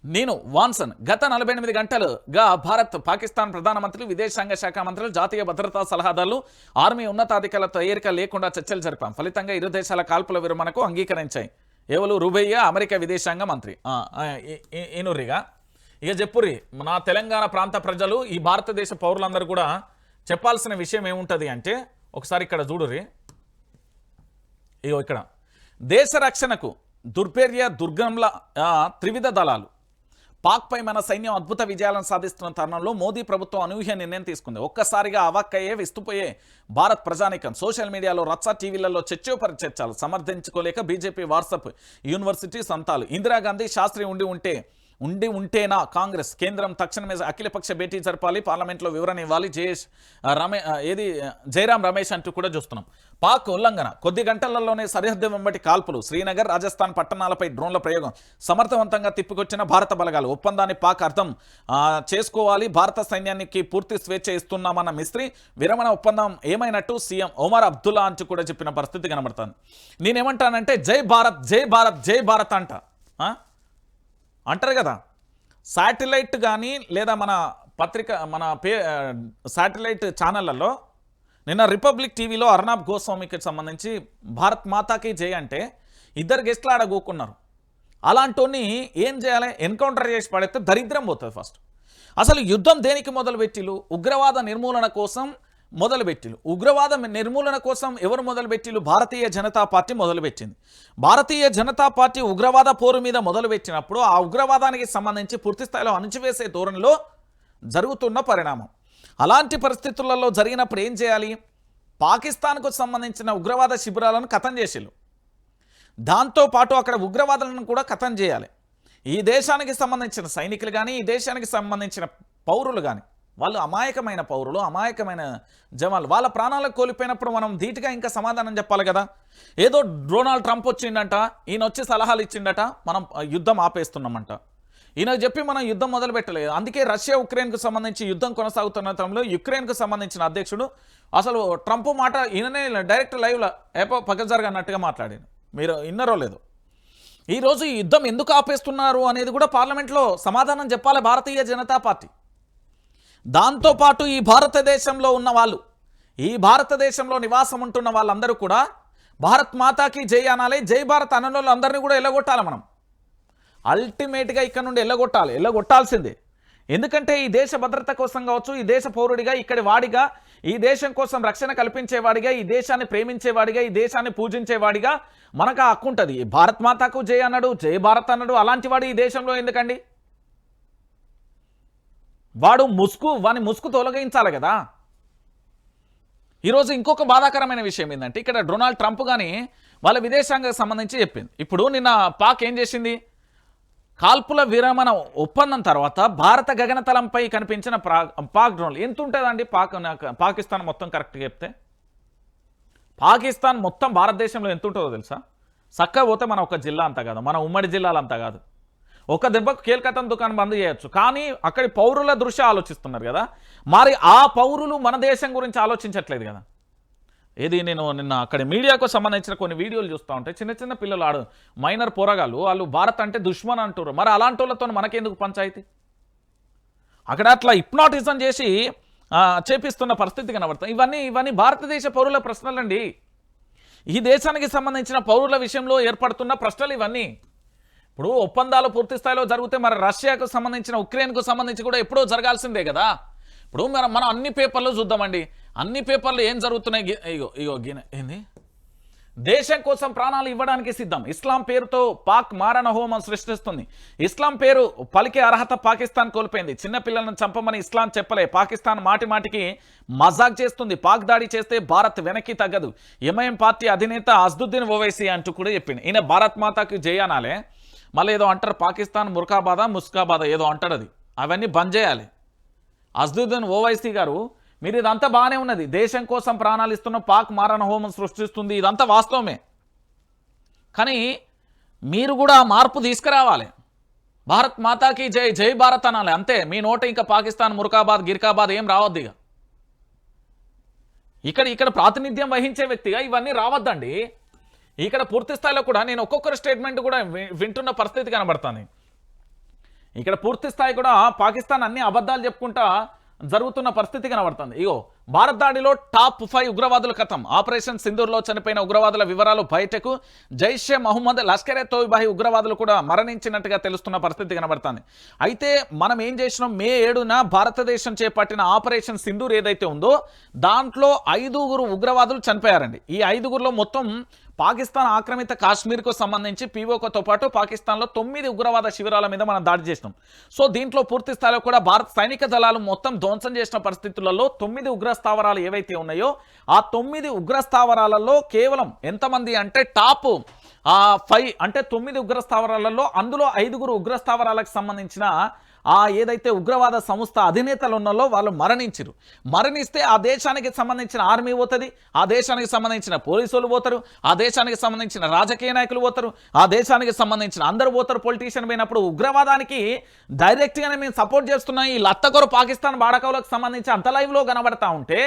నేను వాన్సన్ గత 48 గంటలుగా భారత్ పాకిస్తాన్ ప్రధానమంత్రి, విదేశాంగ శాఖ మంత్రులు, జాతీయ భద్రతా సలహాదారులు, ఆర్మీ ఉన్నతాధికారులతో ఏరిక లేకుండా చర్చలు జరిపాం. ఫలితంగా ఇరు దేశాల కాల్పుల విరమణకు అంగీకరించాయి. ఎవరు? రుబయ్య, అమెరికా విదేశాంగ మంత్రి. ఏనుర్రిగా ఇక చెప్పుర్రి నా తెలంగాణ ప్రాంత ప్రజలు, ఈ భారతదేశ పౌరులందరూ కూడా చెప్పాల్సిన విషయం ఏముంటుంది అంటే, ఒకసారి ఇక్కడ చూడుర్రి. ఇగో ఇక్కడ దేశ రక్షణకు దుర్భేర్య దుర్గంల త్రివిధ దళాలు పాక్పై మన సైన్యం అద్భుత విజయాలను సాధిస్తున్న తరుణంలో మోదీ ప్రభుత్వం అనూహ్య నిర్ణయం తీసుకుంది. ఒక్కసారిగా అవాక్కయ్యే విస్తుపోయే భారత్ ప్రజానికం. సోషల్ మీడియాలో రచ్చ, టీవీలలో చర్చోపరి చర్చలు సమర్థించుకోలేక BJP WhatsApp university సంతాలు. Indira Gandhi Sastry ఉండి ఉంటేనా కాంగ్రెస్? కేంద్రం తక్షణమే అఖిలపక్ష భేటీ జరపాలి, పార్లమెంట్లో వివరణ ఇవ్వాలి. జయరాం రమేష్ అంటూ కూడా చూస్తున్నాం. పాక్ ఉల్లంఘన కొద్ది గంటలలోనే సరిహద్దు వెంబటి కాల్పులు. శ్రీనగర్, రాజస్థాన్ పట్టణాలపై డ్రోన్ల ప్రయోగం సమర్థవంతంగా తిప్పికొచ్చిన భారత బలగాలు. ఒప్పందాన్ని పాక్ అర్థం చేసుకోవాలి, భారత సైన్యానికి పూర్తి స్వేచ్ఛ ఇస్తున్నామన్న మిస్త్రీ. విరమణ ఒప్పందం ఏమైనట్టు సీఎం ఒమర్ అబ్దుల్లా అంటూ కూడా చెప్పిన పరిస్థితి కనబడుతుంది. నేనేమంటానంటే జై భారత్, జై భారత్, జై భారత్ అంటారు కదా. శాటిలైట్ కానీ లేదా మన శాటిలైట్ ఛానళ్లలో నిన్న రిపబ్లిక్ టీవీలో అర్నాబ్ గోస్వామికి సంబంధించి భారత్ మాతాకి జై అంటే ఇద్దరు గెస్ట్లు ఆడ కూకున్నారు. అలాంటి ఏం చేయాలి? ఎన్కౌంటర్ చేసి పడితే దరిద్రం పోతుంది. ఫస్ట్ అసలు యుద్ధం దేనికి మొదలుపెట్టిలు? ఉగ్రవాద నిర్మూలన కోసం మొదలుపెట్టిలు. ఉగ్రవాద నిర్మూలన కోసం ఎవరు మొదలుపెట్టిలు? భారతీయ జనతా పార్టీ మొదలుపెట్టింది. భారతీయ జనతా పార్టీ ఉగ్రవాద పోరు మీద మొదలుపెట్టినప్పుడు ఆ ఉగ్రవాదానికి సంబంధించి పూర్తి స్థాయిలో అణచివేసే ధోరణిలో జరుగుతున్న పరిణామం. అలాంటి పరిస్థితులలో జరిగినప్పుడు ఏం చేయాలి? పాకిస్తాన్కు సంబంధించిన ఉగ్రవాద శిబిరాలను ఖతం చేసిళ్ళు. దాంతోపాటు అక్కడ ఉగ్రవాదులను కూడా ఖతం చేయాలి. ఈ దేశానికి సంబంధించిన సైనికులు కానీ, ఈ దేశానికి సంబంధించిన పౌరులు కానీ, వాళ్ళు అమాయకమైన పౌరులు, అమాయకమైన జవాన్లు, వాళ్ళ ప్రాణాలకు కోల్పోయినప్పుడు మనం ధీటుగా ఇంకా సమాధానం చెప్పాలి కదా. ఏదో డొనాల్డ్ ట్రంప్ వచ్చిండట, ఈయన వచ్చి సలహాలు ఇచ్చిండట, మనం యుద్ధం ఆపేస్తున్నామంట. ఈయన చెప్పి మనం యుద్ధం మొదలు పెట్టలేదు. అందుకే రష్యా ఉక్రెయిన్కు సంబంధించి యుద్ధం కొనసాగుతున్న తరంలో యుక్రెయిన్కు సంబంధించిన అధ్యక్షుడు అసలు ట్రంప్ మాట ఈయననే డైరెక్ట్ లైవ్లో పక్కజరగా అన్నట్టుగా మాట్లాడాను. మీరు విన్నారో లేదు? ఈరోజు ఈ యుద్ధం ఎందుకు ఆపేస్తున్నారు అనేది కూడా పార్లమెంట్లో సమాధానం చెప్పాలి భారతీయ జనతా పార్టీ. దాంతోపాటు ఈ భారతదేశంలో ఉన్న వాళ్ళు, ఈ భారతదేశంలో నివాసం ఉంటున్న వాళ్ళందరూ కూడా భారత్ మాతాకి జై అనాలి. జై భారత్ అన్న వాళ్ళు అందరినీ కూడా ఎల్లగొట్టాలి. మనం అల్టిమేట్గా ఇక్కడ నుండి ఎల్లగొట్టాల్సిందే. ఎందుకంటే ఈ దేశ భద్రత కోసం కావచ్చు, ఈ దేశ పౌరుడిగా, ఇక్కడి వాడిగా, ఈ దేశం కోసం రక్షణ కల్పించేవాడిగా, ఈ దేశాన్ని ప్రేమించేవాడిగా, ఈ దేశాన్ని పూజించేవాడిగా మనకు ఆ హక్కు ఉంటుంది. భారత్ మాతాకు జై అన్నాడు, జై భారత్ అన్నాడు. అలాంటి వాడు ఈ దేశంలో ఎందుకండి? వాని ముసుగు తొలగించాలి కదా. ఈరోజు ఇంకొక బాధాకరమైన విషయం ఏంటంటే, ఇక్కడ డొనాల్డ్ ట్రంప్ కానీ వాళ్ళ విదేశాంగకు సంబంధించి చెప్పింది. ఇప్పుడు నిన్న పాక్ ఏం చేసింది? కాల్పుల విరమణ ఒప్పందం తర్వాత భారత గగనతలంపై కనిపించిన పాక్ డ్రోన్లు ఎంత ఉంటుందండి? పాకిస్తాన్ మొత్తం కరెక్ట్గా చెప్తే పాకిస్తాన్ మొత్తం భారతదేశంలో ఎంత ఉంటుందో తెలుసా? చక్కగా పోతే మన ఒక జిల్లా అంతా కాదు, మన ఉమ్మడి జిల్లాలంతా కాదు. ఒక దెబ్బకు కేల్కతం దుకాణం బంద్ చేయొచ్చు. కానీ అక్కడి పౌరుల దృష్ట్యా ఆలోచిస్తున్నారు కదా. మరి ఆ పౌరులు మన దేశం గురించి ఆలోచించట్లేదు కదా. ఏది నేను నిన్న అక్కడి మీడియాకు సంబంధించిన కొన్ని వీడియోలు చూస్తూ ఉంటే చిన్న చిన్న పిల్లలు మైనర్ పోరగాళ్ళు వాళ్ళు భారత్ అంటే దుష్మన్ అంటారు. మరి అలాంటి వాళ్ళతో మనకెందుకు పంచాయితీ? అక్కడ అట్లా హిప్నాటిజం చేసి చేపిస్తున్న పరిస్థితి కనబడుతుంది. ఇవన్నీ భారతదేశ పౌరుల ప్రశ్నలండి. ఈ దేశానికి సంబంధించిన పౌరుల విషయంలో ఏర్పడుతున్న ప్రశ్నలు ఇవన్నీ. ఇప్పుడు ఒప్పందాలు పూర్తి స్థాయిలో జరిగితే మరి రష్యాకు సంబంధించిన, ఉక్రెయిన్కు సంబంధించి కూడా ఎప్పుడో జరగాల్సిందే కదా. ఇప్పుడు మనం అన్ని పేపర్లు చూద్దామండి. అన్ని పేపర్లు ఏం జరుగుతున్నాయి? ఏంది దేశం కోసం ప్రాణాలు ఇవ్వడానికి సిద్ధం. ఇస్లాం పేరుతో పాక్ మారణ హోమం సృష్టిస్తుంది. ఇస్లాం పేరు పలికే అర్హత పాకిస్తాన్ కోల్పోయింది. చిన్నపిల్లలను చంపమని ఇస్లాం చెప్పలే. పాకిస్తాన్ మాటి మాటికి మజాక్ చేస్తుంది. పాక్ దాడి చేస్తే భారత్ వెనక్కి తగ్గదు. ఎంఐఎం పార్టీ అధినేత అజ్దుద్దీన్ ఓవైసీ అంటూ కూడా చెప్పింది. ఈయన భారత్ మాతాకి జయానాలే, మళ్ళీ ఏదో అంటారు పాకిస్తాన్ ముర్కాబాదా ముస్కాబాదా ఏదో అంటాడు. అది అవన్నీ బంద్ చేయాలి. అజ్దుద్దీన్ ఓవైసీ గారు, మీరు ఇదంతా బాగానే ఉన్నది, దేశం కోసం ప్రాణాలు ఇస్తున్న పాక్ మారణ హోమం సృష్టిస్తుంది, ఇదంతా వాస్తవమే. కానీ మీరు కూడా మార్పు తీసుకురావాలి. భారత్ మాతాకి జై, జై భారత్ అనాలి అంతే. మీ నోట ఇంకా పాకిస్తాన్ ముర్కాబాద్ గిర్కాబాద్ ఏం రావద్దు. ఇక్కడ ప్రాతినిధ్యం వహించే వ్యక్తిగా ఇవన్నీ రావద్దండి. ఇక్కడ పూర్తి స్థాయిలో కూడా నేను ఒక్కొక్కరి స్టేట్మెంట్ కూడా వింటున్న పరిస్థితి కనబడుతుంది. ఇక్కడ పూర్తి స్థాయి కూడా పాకిస్తాన్ అన్ని అబద్ధాలు చెప్పుకుంటా జరుగుతున్న పరిస్థితి కనబడుతుంది. ఇగో భారత్ దాడిలో టాప్ 5 ఉగ్రవాదుల కథం. ఆపరేషన్ సింధూర్లో చనిపోయిన ఉగ్రవాదుల వివరాలు బయటకు. జైషే మహమ్మద్, లష్కరే తోయిబాహి ఉగ్రవాదులు కూడా మరణించినట్టుగా తెలుస్తున్న పరిస్థితి కనబడుతుంది. అయితే మనం ఏం చేసినాం, మే 7న భారతదేశం చేపట్టిన ఆపరేషన్ సింధూర్ ఏదైతే ఉందో దాంట్లో 5 ఉగ్రవాదులు చనిపోయారండి. ఈ 5గురిలో మొత్తం పాకిస్తాన్ ఆక్రమిత కాశ్మీర్కు సంబంధించి పీఓకతో పాటు పాకిస్తాన్లో 9 ఉగ్రవాద శిబిరాల మీద మనం దాడి చేసినాం. సో దీంట్లో పూర్తి స్థాయిలో కూడా భారత సైనిక దళాలు మొత్తం ధ్వంసం చేసిన పరిస్థితులలో 9 ఉగ్ర స్థావరాలు ఏవైతే ఉన్నాయో ఆ 9 ఉగ్ర స్థావరాలలో కేవలం ఎంతమంది అంటే టాప్ 5 అంటే 9 ఉగ్ర స్థావరాలలో అందులో 5 ఉగ్ర స్థావరాలకు సంబంధించిన ఏదైతే ఉగ్రవాద సంస్థ అధినేతలు ఉన్నారో వాళ్ళు మరణిస్తే ఆ దేశానికి సంబంధించిన ఆర్మీ పోతుంది, ఆ దేశానికి సంబంధించిన పోలీసులు పోతారు, ఆ దేశానికి సంబంధించిన రాజకీయ నాయకులు పోతారు, ఆ దేశానికి సంబంధించిన అందరూ పోతారు. పొలిటీషియన్ పోయినప్పుడు ఉగ్రవాదానికి డైరెక్ట్గానే మేము సపోర్ట్ చేస్తున్నాం. ఈ లత్తకొర పాకిస్తాన్ బాడకవులకు సంబంధించి అంత లైవ్లో కనబడతా ఉంటే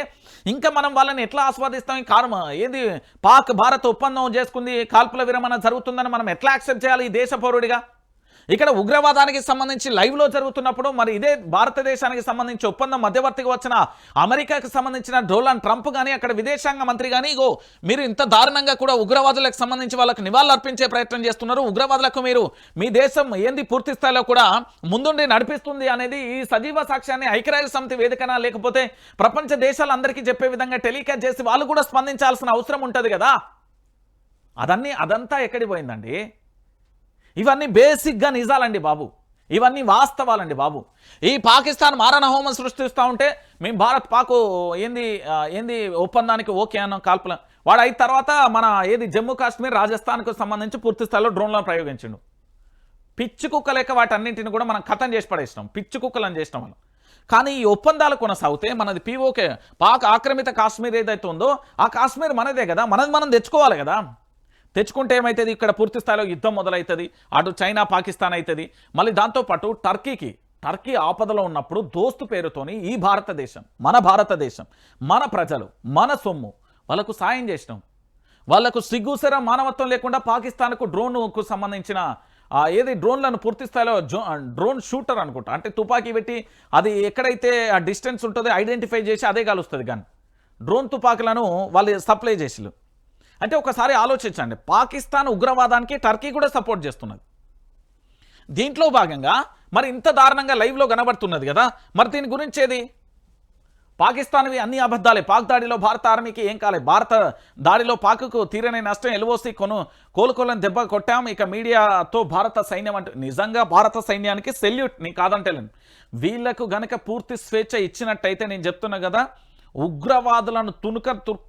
ఇంకా మనం వాళ్ళని ఎట్లా ఆస్వాదిస్తాం? ఏంది పాక్ భారత్ ఒప్పందం చేసుకుంది, కాల్పుల విరమణ జరుగుతుందని మనం ఎట్లా యాక్సెప్ట్ చేయాలి ఈ దేశ పౌరుడిగా? ఇక్కడ ఉగ్రవాదానికి సంబంధించి లైవ్లో జరుగుతున్నప్పుడు మరి ఇదే భారతదేశానికి సంబంధించి ఒప్పందం మధ్యవర్తిగా వచ్చిన అమెరికాకు సంబంధించిన డొనాల్డ్ ట్రంప్ కానీ అక్కడ విదేశాంగ మంత్రి కానీ ఇగో మీరు ఇంత దారుణంగా కూడా ఉగ్రవాదులకు సంబంధించి వాళ్ళకు నివాళులు అర్పించే ప్రయత్నం చేస్తున్నారు, ఉగ్రవాదులకు మీరు మీ దేశం ఏంది పూర్తి స్థాయిలో కూడా ముందుండి నడిపిస్తుంది అనేది ఈ సజీవ సాక్ష్యాన్ని ఐక్యరాజ్య సమితి వేదికన లేకపోతే ప్రపంచ దేశాలందరికీ చెప్పే విధంగా టెలికాస్ట్ చేసి వాళ్ళు కూడా స్పందించాల్సిన అవసరం ఉంటుంది కదా. అదంతా ఎక్కడికి పోయిందండి? ఇవన్నీ బేసిక్గా నిజాలండి బాబు, ఇవన్నీ వాస్తవాలండి బాబు. ఈ పాకిస్తాన్ మారణ హోమం సృష్టిస్తూ ఉంటే మేము భారత్ పాకు ఏంది ఒప్పందానికి ఓకే అన్న కాల్పుల వాడు అయిన తర్వాత మన జమ్మూ కాశ్మీర్ రాజస్థాన్కు సంబంధించి పూర్తి స్థాయిలో డ్రోన్లను ప్రయోగించిండు. పిచ్చి కుక్క లేక వాటన్నింటిని కూడా మనం ఖతం చేసి పడేసినాం, పిచ్చి కుక్కలను చేసినాం మనం. కానీ ఈ ఒప్పందాలు కొనసాగితే మనది పీఓకే పాక్ ఆక్రమిత కాశ్మీర్ ఏదైతే ఉందో ఆ కాశ్మీర్ మనదే కదా, మనం తెచ్చుకోవాలి కదా. తెచ్చుకుంటే ఏమవుతుంది, ఇక్కడ పూర్తి స్థాయిలో యుద్ధం మొదలవుతుంది, అటు చైనా పాకిస్తాన్ అవుతుంది. మళ్ళీ దాంతోపాటు టర్కీ ఆపదలో ఉన్నప్పుడు దోస్తు పేరుతోని ఈ భారతదేశం మన ప్రజలు మన సొమ్ము వాళ్ళకు సాయం చేసినాం. వాళ్లకు సిగ్గుసర మానవత్వం లేకుండా పాకిస్తాన్కు డ్రోన్కు సంబంధించిన డ్రోన్లను పూర్తి స్థాయిలో డ్రోన్ షూటర్ అనుకుంటా, అంటే తుపాకీ పెట్టి అది ఎక్కడైతే ఆ డిస్టెన్స్ ఉంటుందో ఐడెంటిఫై చేసి అదే కాలుస్తుంది. కానీ డ్రోన్ తుపాకులను వాళ్ళు సప్లై చేసిరు. అంటే ఒకసారి ఆలోచించండి, పాకిస్తాన్ ఉగ్రవాదానికి టర్కీ కూడా సపోర్ట్ చేస్తున్నది. దీంట్లో భాగంగా మరి ఇంత దారుణంగా లైవ్లో కనబడుతున్నది కదా. మరి దీని గురించి ఏది? పాకిస్తాన్వి అన్ని అబద్ధాలే. పాక్ దాడిలో భారత ఆర్మీకి ఏం కాలే, భారత దాడిలో పాక్కు తీరని నష్టం, ఎల్ఓసి కోలుకోలని దెబ్బ కొట్టాం. ఇక మీడియాతో భారత సైన్యం అంటే నిజంగా భారత సైన్యానికి సెల్యూట్, నీ కాదంటలేను. వీళ్లకు గనక పూర్తి స్వేచ్ఛ ఇచ్చినట్టయితే నేను చెప్తున్నా కదా, ఉగ్రవాదులను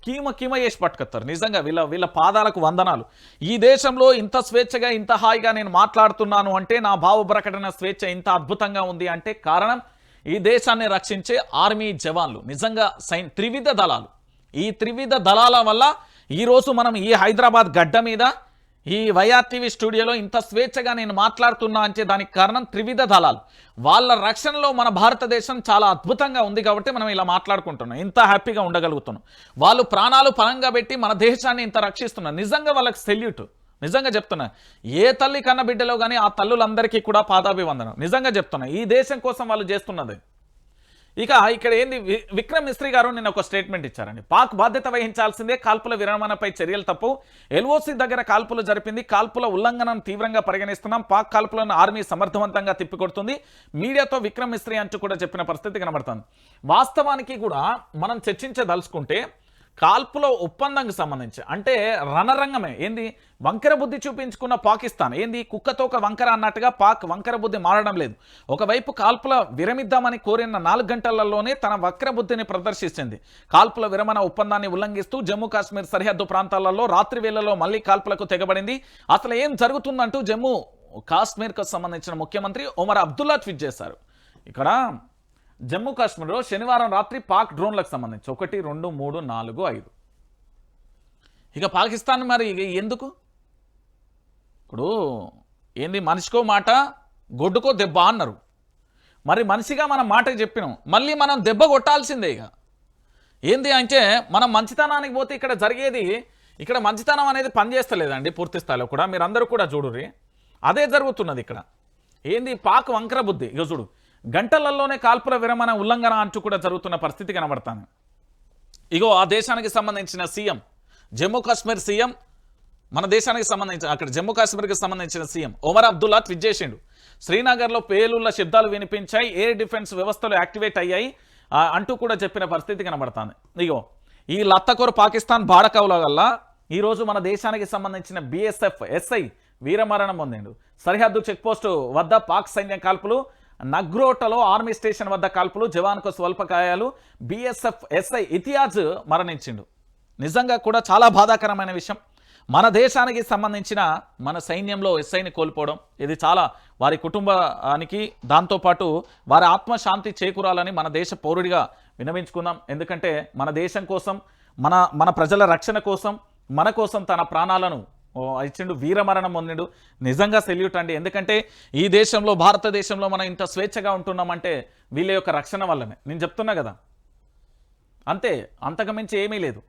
కీమ చేసి పట్టుకొస్తారు. నిజంగా వీళ్ళ పాదాలకు వందనాలు. ఈ దేశంలో ఇంత స్వేచ్ఛగా ఇంత హాయిగా నేను మాట్లాడుతున్నాను అంటే, నా భావ ప్రకటన స్వేచ్ఛ ఇంత అద్భుతంగా ఉంది అంటే కారణం ఈ దేశాన్ని రక్షించే ఆర్మీ జవాన్లు, నిజంగా త్రివిధ దళాలు. ఈ త్రివిధ దళాల వల్ల ఈరోజు మనం ఈ హైదరాబాద్ గడ్డ మీద ఈ వైఆర్టీవీ స్టూడియోలో ఇంత స్వేచ్ఛగా నేను మాట్లాడుతున్నా అంటే దానికి కారణం త్రివిధ దళాలు. వాళ్ళ రక్షణలో మన భారతదేశం చాలా అద్భుతంగా ఉంది కాబట్టి మనం ఇలా మాట్లాడుకుంటున్నాం, ఇంత హ్యాపీగా ఉండగలుగుతున్నాం. వాళ్ళు ప్రాణాలు పరంగా పెట్టి మన దేశాన్ని ఇంత రక్షిస్తున్నారు. నిజంగా వాళ్ళకి సెల్యూట్. నిజంగా చెప్తున్నా, ఏ తల్లి కన్న బిడ్డలో కానీ ఆ తల్లులందరికీ కూడా పాదాభివందనం. నిజంగా చెప్తున్నా, ఈ దేశం కోసం వాళ్ళు చేస్తున్నది. ఇక ఇక్కడ ఏంది, విక్రమ్ మిస్త్రీ గారు నిన్న ఒక స్టేట్మెంట్ ఇచ్చారండి. పాక్ బాధ్యత వహించాల్సిందే, కాల్పుల విరమణపై చర్యలు తప్పు, ఎల్ఓసి దగ్గర కాల్పులు జరిపింది, కాల్పుల ఉల్లంఘనను తీవ్రంగా పరిగణిస్తున్నాం, పాక్ కాల్పులను ఆర్మీ సమర్థవంతంగా తిప్పికొడుతుంది, మీడియాతో విక్రమ్ మిస్త్రీ అంటూ కూడా చెప్పిన పరిస్థితి కనబడుతుంది. వాస్తవానికి కూడా మనం చర్చించదలుచుకుంటే కాల్పుల ఒప్పందంకి సంబంధించి అంటే రణరంగమే ఏంది వంకర బుద్ధి చూపించుకున్న పాకిస్తాన్ ఏంది కుక్కతో ఒక వంకర అన్నట్టుగా పాక్ వంకర బుద్ధి మారడం లేదు. ఒకవైపు కాల్పుల విరమిద్దామని కోరిన 4 గంటలలోనే తన వక్ర బుద్ధిని ప్రదర్శించింది. కాల్పుల విరమణ ఒప్పందాన్ని ఉల్లంఘిస్తూ జమ్మూ కాశ్మీర్ సరిహద్దు ప్రాంతాలలో రాత్రి వేళల్లో మళ్లీ కాల్పులకు తెగబడింది. అసలు ఏం జరుగుతుందంటూ జమ్మూ కాశ్మీర్కు సంబంధించిన ముఖ్యమంత్రి ఒమర్ అబ్దుల్లా ట్వీట్ చేశారు. ఇక్కడ జమ్మూ కాశ్మీర్లో శనివారం రాత్రి పాక్ డ్రోన్లకు సంబంధించి 1, 2, 3, 4, 5 ఇక పాకిస్తాన్ మరి ఎందుకు ఇప్పుడు ఏంది మనిషికో మాట గొడ్డుకో దెబ్బ అన్నారు. మరి మనిషిగా మనం మాట చెప్పినాం, మళ్ళీ మనం దెబ్బ కొట్టాల్సిందే. ఇక ఏంది అంటే మనం మంచితనానికి పోతే ఇక్కడ జరిగేది ఇక్కడ మంచితనం అనేది పనిచేస్తలేదండి పూర్తి స్థాయిలో కూడా. మీరందరూ కూడా చూడుర్రి, అదే జరుగుతున్నది ఇక్కడ. ఏంది పాక్ వంకర బుద్ధి. ఇక చూడు గంటలలోనే కాల్పుల విరమణ ఉల్లంఘన అంటూ కూడా జరుగుతున్న పరిస్థితి కనబడతాను. ఇగో ఆ దేశానికి సంబంధించిన సీఎం జమ్మూ కాశ్మీర్ సీఎం మన దేశానికి సంబంధించిన అక్కడ జమ్మూ కాశ్మీర్కి సంబంధించిన సీఎం ఒమర్ అబ్దుల్లా ట్వీట్ చేసిండు. శ్రీనగర్లో పేలుళ్ల శబ్దాలు వినిపించాయి, ఎయిర్ డిఫెన్స్ వ్యవస్థలు యాక్టివేట్ అయ్యాయి అంటూ కూడా చెప్పిన పరిస్థితి కనబడతాను. ఇగో ఈ లత్తకోరు పాకిస్తాన్ బాడకవుల వల్ల ఈరోజు మన దేశానికి సంబంధించిన BSF SI వీరమరణం పొందిండు. సరిహద్దు చెక్పోస్టు వద్ద పాక్ సైన్యం కాల్పులు, నగ్రోటలో ఆర్మీ స్టేషన్ వద్ద కాల్పులు, జవాన్కు స్వల్ప గాయాలు, BSF SI ఇతియాజ్ మరణించిండు. నిజంగా కూడా చాలా బాధాకరమైన విషయం. మన దేశానికి సంబంధించిన మన సైన్యంలో SIని కోల్పోవడం ఇది చాలా వారి కుటుంబానికి దాంతోపాటు వారి ఆత్మశాంతి చేకూరాలని మన దేశ పౌరుడిగా విన్నవించుకుందాం. ఎందుకంటే మన దేశం కోసం మన ప్రజల రక్షణ కోసం మన కోసం తన ప్రాణాలను ఇచ్చిండు, వీరమరణం పొందిండు. నిజంగా సెల్యూట్ అండి. ఎందుకంటే ఈ దేశంలో భారతదేశంలో మనం ఇంత స్వేచ్ఛగా ఉంటున్నామంటే వీళ్ళ యొక్క రక్షణ వల్లనే. నేను చెప్తున్నా కదా, అంతే, అంతకుమించి ఏమీ లేదు.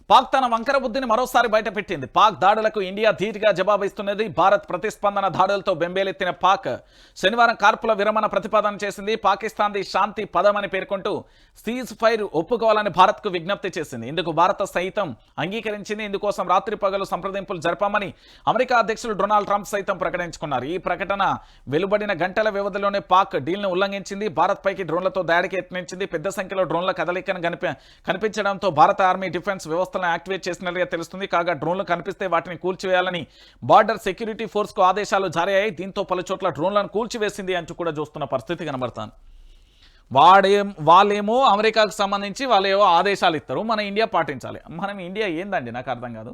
పాక్ తన వంకర బుద్ధిని మరోసారి బయటపెట్టింది. పాక్ దాడులకు ఇండియా ధీటుగా జవాబిస్తున్నది. భారత్ ప్రతిస్పందన దాడులతో బెంబేలెత్తిన పాక్ శనివారం కాల్పుల విరమణ ప్రతిపాదన చేసింది. పాకిస్తాన్ది శాంతి పదమని పేర్కొంటూ సీజ్ ఫైర్ ఒప్పుకోవాలని భారత్కు విజ్ఞప్తి చేసింది. ఇందుకు భారత సైతం అంగీకరించింది. ఇందుకోసం రాత్రి పగలు సంప్రదింపులు జరపామని అమెరికా అధ్యక్షులు డొనాల్డ్ ట్రంప్ సైతం ప్రకటించుకున్నారు. ఈ ప్రకటన వెలువడిన గంటల వ్యవధిలోనే పాక్ డీల్ను ఉల్లంఘించింది. భారత్ పైకి డ్రోన్లతో దాడికి యత్నించింది. పెద్ద సంఖ్యలో డ్రోన్ల కదలికను కనిపించడంతో భారత ఆర్మీ డిఫెన్స్ వ్యవస్థ యాక్టివేట్ చేసినట్లుగా తెలుస్తుంది. కాగా డ్రోన్లు కనిపిస్తే వాటిని కూల్చివేయాలని బార్డర్ సెక్యూరిటీ ఫోర్స్ కు ఆదేశాలు జారీ అయ్యాయి. దీంతో పలు చోట్ల డ్రోన్లను కూల్చివేసింది అంటూ కూడా చూస్తున్న పరిస్థితి కనబడుతుంది. వాళ్ళేమో అమెరికాకు సంబంధించి వాళ్ళేమో ఆదేశాలు ఇస్తారు, మన ఇండియా పాటించాలి. మనం ఇండియా ఏందండి నాకు అర్థం కాదు.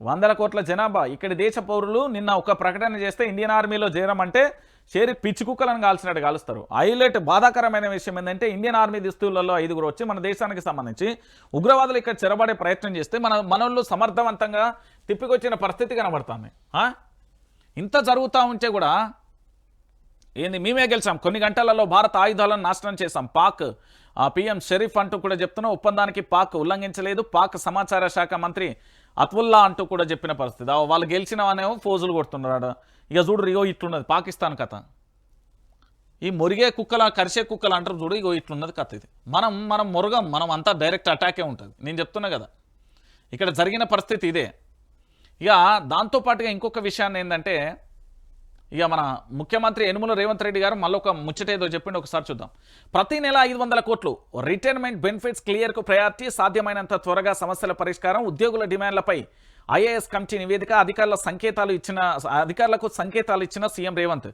100 కోట్ల జనాభా ఇక్కడి దేశ పౌరులు నిన్న ఒక ప్రకటన చేస్తే ఇండియన్ ఆర్మీలో చేరమంటే చేరి పిచ్చి కుక్కలను కాల్చినట్టు కాలుస్తారు. హైలైట్ బాధాకరమైన విషయం ఏంటంటే ఇండియన్ ఆర్మీ దుస్తులలో 5 వచ్చి మన దేశానికి సంబంధించి ఉగ్రవాదులు ఇక్కడ చెరబడే ప్రయత్నం చేస్తే మనోళ్ళు సమర్థవంతంగా తిప్పికొచ్చిన పరిస్థితి కనబడుతుంది. ఇంత జరుగుతూ ఉంటే కూడా ఏంది మేమే గెలిచాం, కొన్ని గంటలలో భారత ఆయుధాలను నాశనం చేశాం, పాక్ PM షరీఫ్ అంటూ కూడా చెప్తున్నా. ఒప్పందానికి పాక్ ఉల్లంఘించలేదు. పాక్ సమాచార శాఖ మంత్రి అత్వుల్లా అంటూ కూడా చెప్పిన పరిస్థితి. వాళ్ళు గెలిచినవనేమో ఫోజులు కొడుతున్నాడు. ఇక చూడు ఇగో ఇట్లున్నది పాకిస్తాన్ కథ. ఈ మురిగే కుక్కల కరిసే కుక్కలు అంటారు చూడు, ఇగో ఇట్లున్నది కథ. ఇది మనం మురగం, మనం అంతా డైరెక్ట్ అటాకే ఉంటుంది. నేను చెప్తున్నా కదా, ఇక్కడ జరిగిన పరిస్థితి ఇదే. ఇక దాంతోపాటుగా ఇంకొక విషయాన్ని ఏంటంటే ఇక మన ముఖ్యమంత్రి యనుమల రేవంత్ రెడ్డి గారు మళ్ళొక ముచ్చటేదో చెప్పిండి, ఒకసారి చూద్దాం. ప్రతి నెల 500 కోట్లు రిటైర్మెంట్ బెనిఫిట్స్ క్లియర్కు ప్రయారిటీ, సాధ్యమైనంత త్వరగా సమస్యల పరిష్కారం, ఉద్యోగుల డిమాండ్లపై IAS కమిటీ నివేదిక, అధికారులకు సంకేతాలు ఇచ్చిన సీఎం రేవంత్.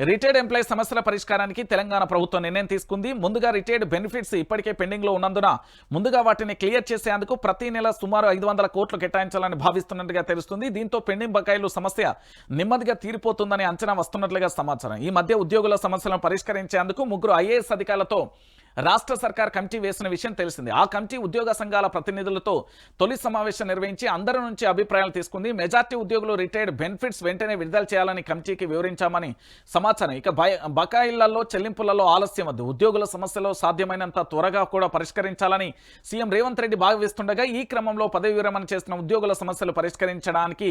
రిటైర్డ్ ఎంప్లాయీస్ సమస్యల పరిష్కారానికి తెలంగాణ ప్రభుత్వం నిర్ణయం తీసుకుంది. ముందుగా రిటైర్డ్ బెనిఫిట్స్ ఇప్పటికే పెండింగ్లో ఉన్నందున ముందుగా వాటిని క్లియర్ చేసేందుకు ప్రతి నెల సుమారు 500 కోట్లు కేటాయించాలని భావిస్తున్నట్టుగా తెలుస్తుంది. దీంతో పెండింగ్ బకాయిలు సమస్య నెమ్మదిగా తీరిపోతుందని అంచనా వస్తున్నట్లుగా సమాచారం. ఈ మధ్య ఉద్యోగుల సమస్యలను పరిష్కరించేందుకు 3 IAS అధికారులతో రాష్ట్ర సర్కార్ కమిటీ వేసిన విషయం తెలిసింది. ఆ కమిటీ ఉద్యోగ సంఘాల ప్రతినిధులతో తొలి సమావేశం నిర్వహించి అందరి నుంచి అభిప్రాయాలు తీసుకుంది. మెజార్టీ ఉద్యోగులు రిటైర్డ్ బెనిఫిట్స్ వెంటనే విడుదల చేయాలని కమిటీకి వివరించామని సమాచారం. ఇక బకాయిలలో చెల్లింపులలో ఆలస్యం వద్దు, ఉద్యోగుల సమస్యలో సాధ్యమైనంత త్వరగా కూడా పరిష్కరించాలని సీఎం రేవంత్ రెడ్డి భావిస్తుండగా ఈ క్రమంలో పదవి విరమణ చేసిన ఉద్యోగుల సమస్యలు పరిష్కరించడానికి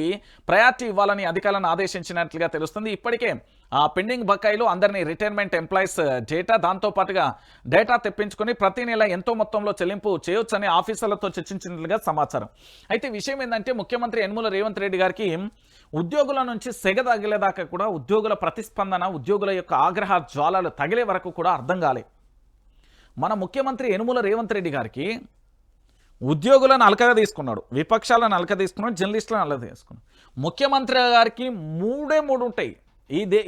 ప్రయారిటీ ఇవ్వాలని అధికారులను ఆదేశించినట్లుగా తెలుస్తుంది. ఇప్పటికే ఆ పెండింగ్ బకాయిలు అందరినీ రిటైర్మెంట్ ఎంప్లాయీస్ డేటా దాంతోపాటుగా డేటా తెప్పించుకొని ప్రతి నెల ఎంతో మొత్తంలో చెల్లింపు చేయొచ్చని ఆఫీసర్లతో చర్చించినట్లుగా సమాచారం. అయితే విషయం ఏంటంటే ముఖ్యమంత్రి యనుమల రేవంత్ రెడ్డి గారికి ఉద్యోగుల నుంచి సెగ తగిలేదాకా కూడా ఉద్యోగుల ప్రతిస్పందన, ఉద్యోగుల యొక్క ఆగ్రహ జ్వాలలు తగిలే వరకు కూడా అర్థం కాలే. మన ముఖ్యమంత్రి యనుమల రేవంత్ రెడ్డి గారికి ఉద్యోగులను అలకగా తీసుకున్నాడు, విపక్షాలను అలక తీసుకున్నాడు, జర్నలిస్టులను అలక తీసుకున్నాడు. ముఖ్యమంత్రి గారికి మూడు ఉంటాయి.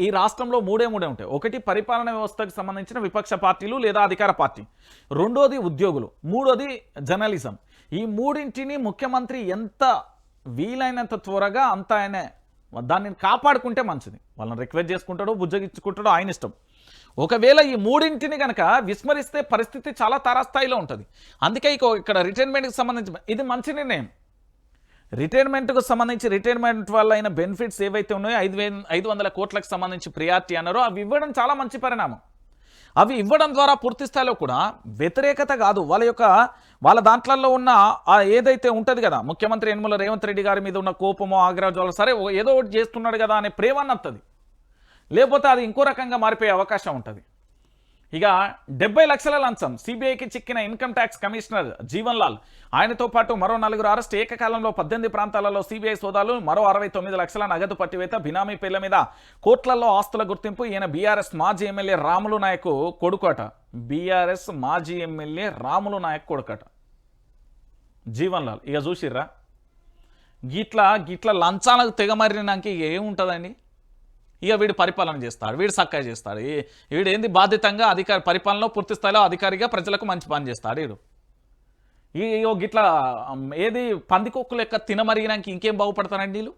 ఈ రాష్ట్రంలో మూడే ఉంటాయి. ఒకటి పరిపాలన వ్యవస్థకు సంబంధించిన విపక్ష పార్టీలు లేదా అధికార పార్టీ, రెండోది ఉద్యోగులు, మూడోది జర్నలిజం. ఈ మూడింటిని ముఖ్యమంత్రి ఎంత వీలైనంత త్వరగా అంత ఆయన దాన్ని కాపాడుకుంటే మంచిది. వాళ్ళని రిక్వెస్ట్ చేసుకుంటాడో బుజ్జగించుకుంటాడో ఆయన ఇష్టం. ఒకవేళ ఈ మూడింటిని కనుక విస్మరిస్తే పరిస్థితి చాలా తారాస్థాయిలో ఉంటుంది. అందుకే ఇక్కడ రిటైర్మెంట్కి సంబంధించి ఇది మంచి నిర్ణయం. రిటైర్మెంట్కు సంబంధించి రిటైర్మెంట్ వల్ల అయిన బెనిఫిట్స్ ఏవైతే ఉన్నాయో 500 కోట్లకు సంబంధించి ప్రియారిటీ అన్నారో అవి ఇవ్వడం చాలా మంచి పరిణామం. అవి ఇవ్వడం ద్వారా పూర్తి స్థాయిలో కూడా వ్యతిరేకత కాదు, వాళ్ళ దాంట్లలో ఉన్న ఏదైతే ఉంటుంది కదా, ముఖ్యమంత్రి యనమల రేవంత్ రెడ్డి గారి మీద ఉన్న కోపమో ఆగ్రహం, సరే ఏదో ఒకటి చేస్తున్నాడు కదా అనే ప్రేమన్నత్తది. లేకపోతే అది ఇంకో రకంగా మారిపోయే అవకాశం ఉంటుంది. ఇక 70 లక్షల లంచం సిబిఐకి చిక్కిన income tax commissioner Jeevan Lal, ఆయనతో పాటు మరో 4 అరెస్ట్. ఏకకాలంలో 18 ప్రాంతాలలో సిబిఐ సోదాలు, మరో 69 లక్షల నగదు పట్టివేత, బినామీ పేర్ల మీద కోట్లలో ఆస్తుల గుర్తింపు. ఈయన బీఆర్ఎస్ మాజీ ఎమ్మెల్యే రాములు నాయక్ కొడుకట. బీఆర్ఎస్ మాజీ ఎమ్మెల్యే రాములు నాయక్ కొడుకట జీవన్ లాల్. ఇక చూసిర్రా, గిట్లా లంచాలకు తెగమరినాక ఏముంటుందండి? ఇక వీడు పరిపాలన చేస్తాడు, వీడు చక్కగా చేస్తాడు, వీడు ఏంది బాధ్యతంగా పరిపాలనలో పూర్తి స్థాయిలో అధికారిగా ప్రజలకు మంచి పని చేస్తాడు. వీడు గిట్లా ఏది పందికొక్కు లెక్క తినమరిగినాక ఇంకేం బాగుపడతారండి వీళ్ళు?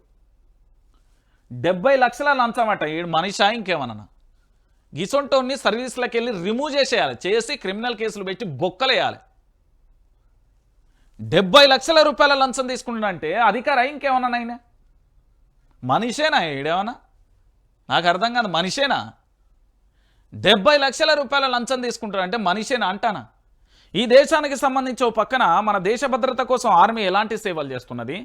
70 లక్షల లంచమట. వీడు మనిషా ఇంకేమన్నా? గిసొంటోని సర్వీస్లోకి వెళ్ళి రిమూవ్ చేసి క్రిమినల్ కేసులు పెట్టి బొక్కలేయాలి. 70 లక్షల రూపాయల లంచం తీసుకుంటున్నంటే అధికారా ఇంకేమన్నా? ఆయన మనిషేనా? ఈడేమన్నా నాకు అర్థం కాదు. మనిషేనా? 70 లక్షల రూపాయల లంచం తీసుకుంటారంటే మనిషేనా అంటానా? ఈ దేశానికి సంబంధించి ఓ పక్కన మన దేశ భద్రత కోసం ఆర్మీ ఎలాంటి సేవలు చేస్తున్నది,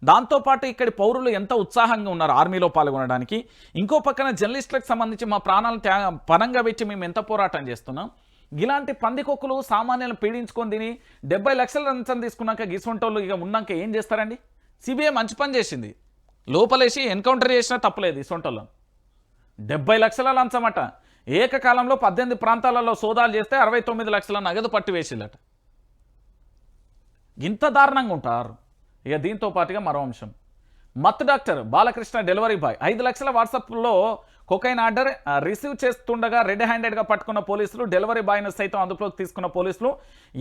దాంతోపాటు ఇక్కడి పౌరులు ఎంత ఉత్సాహంగా ఉన్నారు ఆర్మీలో పాల్గొనడానికి. ఇంకో పక్కన జర్నలిస్టులకు సంబంధించి మా ప్రాణాలను పనంగా పెట్టి మేము ఎంత పోరాటం చేస్తున్నాం. ఇలాంటి పందికొక్కులు సామాన్యులను పీడించుకొని తిని 70 లక్షల లంచం తీసుకున్నాక గిసుంటోళ్ళు ఇక ఉన్నాక ఏం చేస్తారండి? సిబిఐ మంచి పని చేసింది, లోపలేసి ఎన్కౌంటర్ చేసినా తప్పలేదు. ఈ సొంటోళ్ళను 70 లక్షల లంచమట. ఏకకాలంలో 18 ప్రాంతాలలో సోదాలు చేస్తే 69 లక్షల నగదు పట్టివేసిల్లట. ఇంత దారుణంగా ఉంటారు. ఇక దీంతో పాటుగా మరో అంశం, మత్తు డాక్టర్ బాలకృష్ణ డెలివరీ బాయ్ 5 లక్షల వాట్సాప్లో కొకైన్ ఆర్డర్ రిసీవ్ చేస్తుండగా రెడ్ హ్యాండెడ్గా పట్టుకున్న పోలీసులు, డెలివరీ బాయ్ను సైతం అదుపులోకి తీసుకున్న పోలీసులు.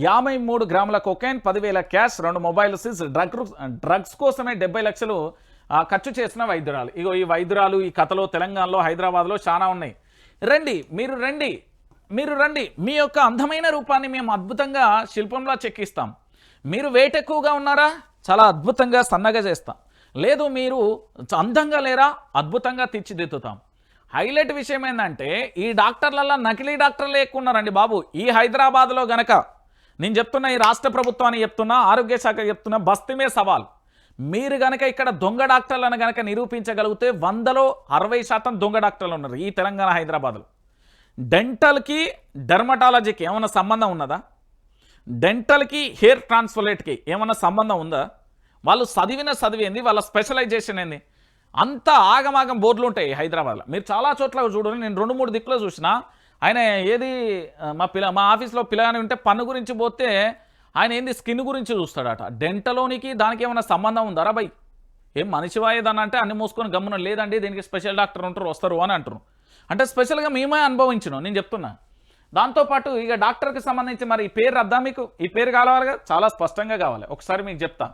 53 గ్రాముల cocaine, 10,000 cash, 2 mobile seize. Drugs కోసమే 70 లక్షలు ఖర్చు చేసిన వైద్యురాలు. ఇగో ఈ వైద్యురాలు ఈ కథలో తెలంగాణలో హైదరాబాద్లో చాలా ఉన్నాయి. మీరు రండి, మీ యొక్క అందమైన రూపాన్ని మేము అద్భుతంగా శిల్పంలా చెక్కిస్తాం. మీరు వెయిట్ ఎక్కువగా ఉన్నారా, చాలా అద్భుతంగా సన్నగా చేస్తాం. లేదు మీరు అందంగా లేరా, అద్భుతంగా తీర్చిదిద్దుతాం. హైలైట్ విషయం ఏంటంటే ఈ డాక్టర్లలో నకిలీ డాక్టర్లే ఎక్కువ ఉన్నారండి బాబు. ఈ హైదరాబాద్లో గనక నేను చెప్తున్నా, ఈ రాష్ట్ర ప్రభుత్వాన్ని చెప్తున్నా, ఆరోగ్య శాఖ చెప్తున్నా, బస్తీమే సవాల్. మీరు గనక ఇక్కడ దొంగ డాక్టర్లను గనక నిరూపించగలిగితే 100లో 60% దొంగ డాక్టర్లు ఉన్నారు ఈ తెలంగాణ హైదరాబాద్లో. డెంటల్కి డెర్మటాలజీకి ఏమైనా సంబంధం ఉన్నదా? డెంటల్కి హెయిర్ ట్రాన్స్ప్లాంట్కి ఏమైనా సంబంధం ఉందా? వాళ్ళు చదివింది, వాళ్ళ స్పెషలైజేషన్ ఏంది? అంతా ఆగమాగం బోర్డులు ఉంటాయి హైదరాబాద్లో. మీరు చాలా చోట్ల చూడండి, నేను 2-3 దిక్కులో చూసినా. ఆయన ఏది మా ఆఫీస్లో పిల్లగాని ఉంటే పన్ను గురించి పోతే ఆయన ఏంది స్కిన్ గురించి చూస్తాడట. డెంటలోనికి దానికి ఏమైనా సంబంధం ఉందారా బై? ఏం మనిషివాయేదని అంటే అన్ని మూసుకొని గమ్మున లేదండి దీనికి స్పెషల్ డాక్టర్ ఉంటారు వస్తారు అని అంటారు. అంటే స్పెషల్గా మేమే అనుభవించినాం నేను చెప్తున్నా. దాంతోపాటు ఇక డాక్టర్కి సంబంధించి మరి ఈ పేరు రద్దా? మీకు ఈ పేరు కావాలిగా, చాలా స్పష్టంగా కావాలి. ఒకసారి మీకు చెప్తా.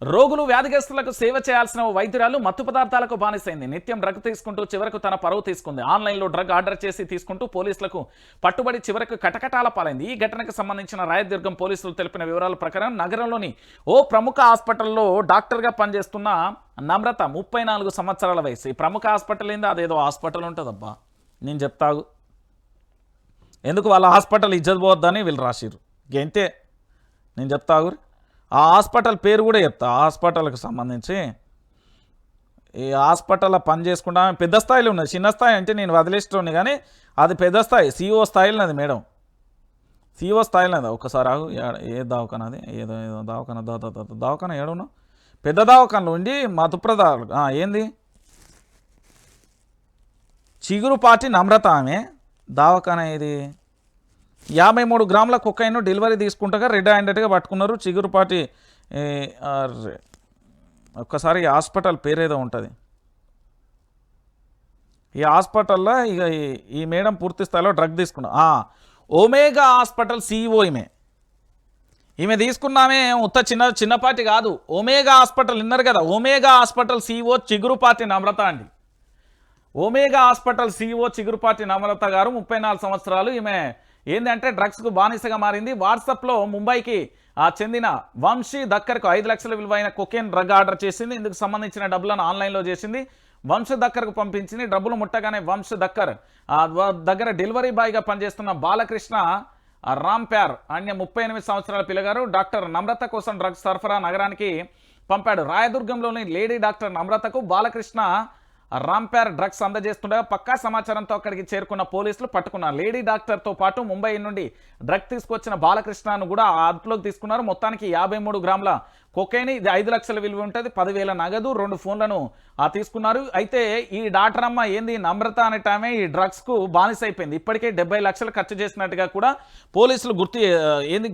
రోగులు వ్యాధిగ్రస్తులకు సేవ చేయాల్సిన వైద్యురాలు మత్తు పదార్థాలకు బానిసైంది. నిత్యం డ్రగ్ తీసుకుంటూ చివరకు తన పరువు తీసుకుంది. ఆన్లైన్లో డ్రగ్ ఆర్డర్ చేసి తీసుకుంటూ పోలీసులకు పట్టుబడి చివరకు కటకటాల పాలైంది. ఈ ఘటనకు సంబంధించిన రాయదుర్గం పోలీసులు తెలిపిన వివరాల ప్రకారం నగరంలోని ఓ ప్రముఖ హాస్పిటల్లో డాక్టర్గా పనిచేస్తున్న నమ్రత 34 సంవత్సరాల వయసు. ఈ ప్రముఖ హాస్పిటల్ ఏంది, అదేదో హాస్పిటల్ ఉంటుందబ్బా, నేను చెప్తాగు ఎందుకు వాళ్ళ హాస్పిటల్ ఇజ్జత్ పోవద్దని వీళ్ళు రాసిరు. ఇంతే నేను చెప్తాగు. ఆ హాస్పిటల్ పేరు కూడా చెప్తా. ఆ హాస్పిటల్కి సంబంధించి ఈ హాస్పిటల్లో పని చేసుకుంటా పెద్ద స్థాయిలో ఉన్నది. చిన్న స్థాయి అంటే నేను వదిలేస్తుంది కానీ అది పెద్ద స్థాయి, సిఓ స్థాయిలో అది మేడం, సిఓ స్థాయిలో అది. ఒకసారి ఆగు, ఏ దవాఖాన అది, ఏదో దవాఖాన ఏడున్నా పెద్ద దవాఖానలో ఉండి మధుప్రద ఏంది చిగురుపాటి నమ్రత ఆమె దవాఖాన ఇది 53 గ్రాముల కొకైన్ డెలివరీ తీసుకుంటగా రెడ్ హ్యాండెడ్గా పట్టుకున్నారు. చిగురుపాటి ఒక్కసారి హాస్పిటల్ పేరేదో ఉంటుంది. ఈ హాస్పిటల్లో ఇక ఈ మేడం పూర్తి స్థాయిలో డ్రగ్ తీసుకున్నా. ఒమేగా హాస్పిటల్ CEO ఈమె తీసుకున్నామే ఉత్త చిన్నపాటి కాదు. ఒమేగా హాస్పిటల్ విన్నారు కదా, ఒమేగా హాస్పిటల్ CEO చిగురుపాటి నమ్రత అండి. ఒమేగా హాస్పిటల్ CEO చిగురుపాటి నమ్రత గారు 34 సంవత్సరాలు. ఈమె ఏంటంటే డ్రగ్స్కు బానిసగా మారింది. వాట్సాప్లో ముంబైకి చెందిన వంశీ దక్కర్కు 5 లక్షల విలువైన కొకేన్ డ్రగ్ ఆర్డర్ చేసింది. ఇందుకు సంబంధించిన డబ్బులను ఆన్లైన్లో చేసింది. వంశ దక్కర్కు పంపించింది. డబ్బులు ముట్టగానే వంశ దక్కర్ దగ్గర డెలివరీ బాయ్గా పనిచేస్తున్న బాలకృష్ణ రాంప్యార్ అన్య 38 సంవత్సరాల పిల్లగారు డాక్టర్ నమ్రత కోసం డ్రగ్స్ సరఫరా నగరానికి పంపాడు. రాయదుర్గంలోని లేడీ డాక్టర్ నమ్రతకు బాలకృష్ణ రాంప్యార్ డ్రగ్స్ అందజేస్తుండగా పక్కా సమాచారంతో అక్కడికి చేరుకున్న పోలీసులు పట్టుకున్నారు. లేడీ డాక్టర్తో పాటు ముంబై నుండి డ్రగ్ తీసుకొచ్చిన బాలకృష్ణను కూడా అదుపులోకి తీసుకున్నారు. మొత్తానికి 53 గ్రాముల కొకైన్, ఇది 5 లక్షల విలువ ఉంటుంది. 10,000 నగదు, 2 ఫోన్లను తీసుకున్నారు. అయితే ఈ డాక్టర్ అమ్మ ఏంది నమ్రత అనే ఆమె ఈ డ్రగ్స్కు బానిస అయిపోయింది. ఇప్పటికే 70 లక్షలు ఖర్చు చేసినట్టుగా కూడా పోలీసులు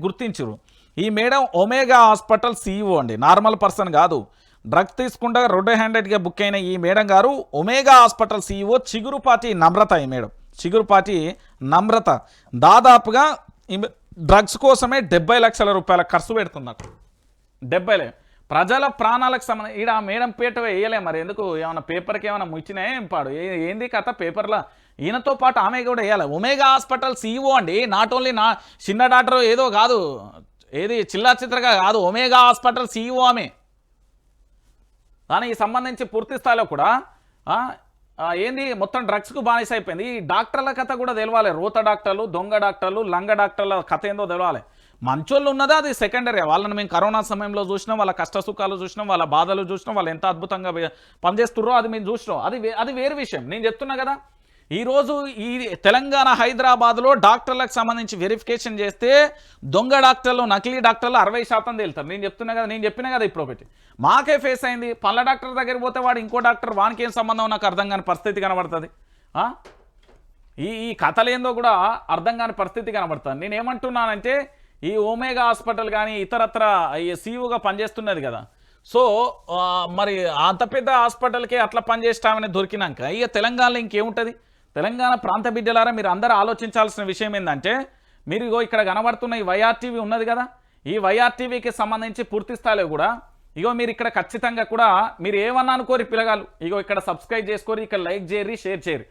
గుర్తించారు. ఈ మేడం ఒమేగా హాస్పిటల్ CEO అండి, నార్మల్ పర్సన్ కాదు. డ్రగ్స్ తీసుకుంటా రెడ్ హ్యాండెడ్గా బుక్ అయిన ఈ మేడం గారు ఒమేగా హాస్పిటల్ CEO చిగురుపాటి నమ్రత. ఈ మేడం చిగురుపాటి నమ్రత దాదాపుగా డ్రగ్స్ కోసమే 70 లక్షల రూపాయల ఖర్చు పెడుతున్నారు. 70 ప్రజల ప్రాణాలకు సంబంధించి ఈడ మేడం పేట వేయలే. మరి ఎందుకు ఏమైనా పేపర్కి ఏమైనా ముచ్చినాయే ఏం పాడు ఏంది కథ పేపర్లో ఈయనతో పాటు ఆమె కూడా వేయాలి. ఒమేగా హాస్పిటల్ CEO అండి, నాట్ ఓన్లీ చిన్న డాక్టర్ ఏదో కాదు, ఏది చిల్లా చిత్రగా కాదు, ఒమేగా హాస్పిటల్ CEO ఆమె. దానికి సంబంధించి పూర్తి స్థాయిలో కూడా ఏంది మొత్తం డ్రగ్స్కు బానిస అయిపోయింది. ఈ డాక్టర్ల కథ కూడా తెలవాలి. రోత డాక్టర్లు, దొంగ డాక్టర్లు, లంగ డాక్టర్ల కథ ఏందో తెలవాలి. మంచోళ్ళు ఉన్నదా అది సెకండరీ. వాళ్ళని మేము కరోనా సమయంలో చూసినాం, వాళ్ళ కష్ట సుఖాలు చూసినాం, వాళ్ళ బాధలు చూసినాం, వాళ్ళు ఎంత అద్భుతంగా పనిచేస్తున్నారో అది మేము చూసినాం. అది వేరే విషయం. నేను చెప్తున్నా కదా, ఈరోజు ఈ తెలంగాణ హైదరాబాద్లో డాక్టర్లకు సంబంధించి వెరిఫికేషన్ చేస్తే దొంగ డాక్టర్లు, నకిలీ డాక్టర్లు 60% తేలుతారు. నేను చెప్పినా కదా ఇప్పుడు ఒకటి మాకే ఫేస్ అయింది. పళ్ళ డాక్టర్ దగ్గరికి పోతే వాడు ఇంకో డాక్టర్, వానికి ఏం సంబంధం నాకు అర్థం కాని పరిస్థితి కనబడుతుంది. ఈ కథలేందో కూడా అర్థం కాని పరిస్థితి కనబడుతుంది. నేనేమంటున్నానంటే ఈ ఒమేగా హాస్పిటల్ కానీ ఇతరత్ర CEOగా పనిచేస్తున్నది కదా, సో మరి అంత పెద్ద హాస్పిటల్కి అట్లా పనిచేస్తామని దొరికినాక ఇక తెలంగాణలో ఇంకేముంటుంది? తెలంగాణ ప్రాంత బిడ్డలారా మీరు అందరూ ఆలోచించాల్సిన విషయం ఏంటంటే, మీరు ఇగో ఇక్కడ కనబడుతున్న ఈ YRTV ఉన్నది కదా, ఈ YRTVకి సంబంధించి పూర్తి స్థాయిలో కూడా ఇగో మీరు ఇక్కడ ఖచ్చితంగా కూడా మీరు ఏమన్నా అనుకోరి పిల్లగాలు ఇగో ఇక్కడ సబ్స్క్రైబ్ చేసుకోరి, ఇక్కడ లైక్ చేయరి, షేర్ చేయరు.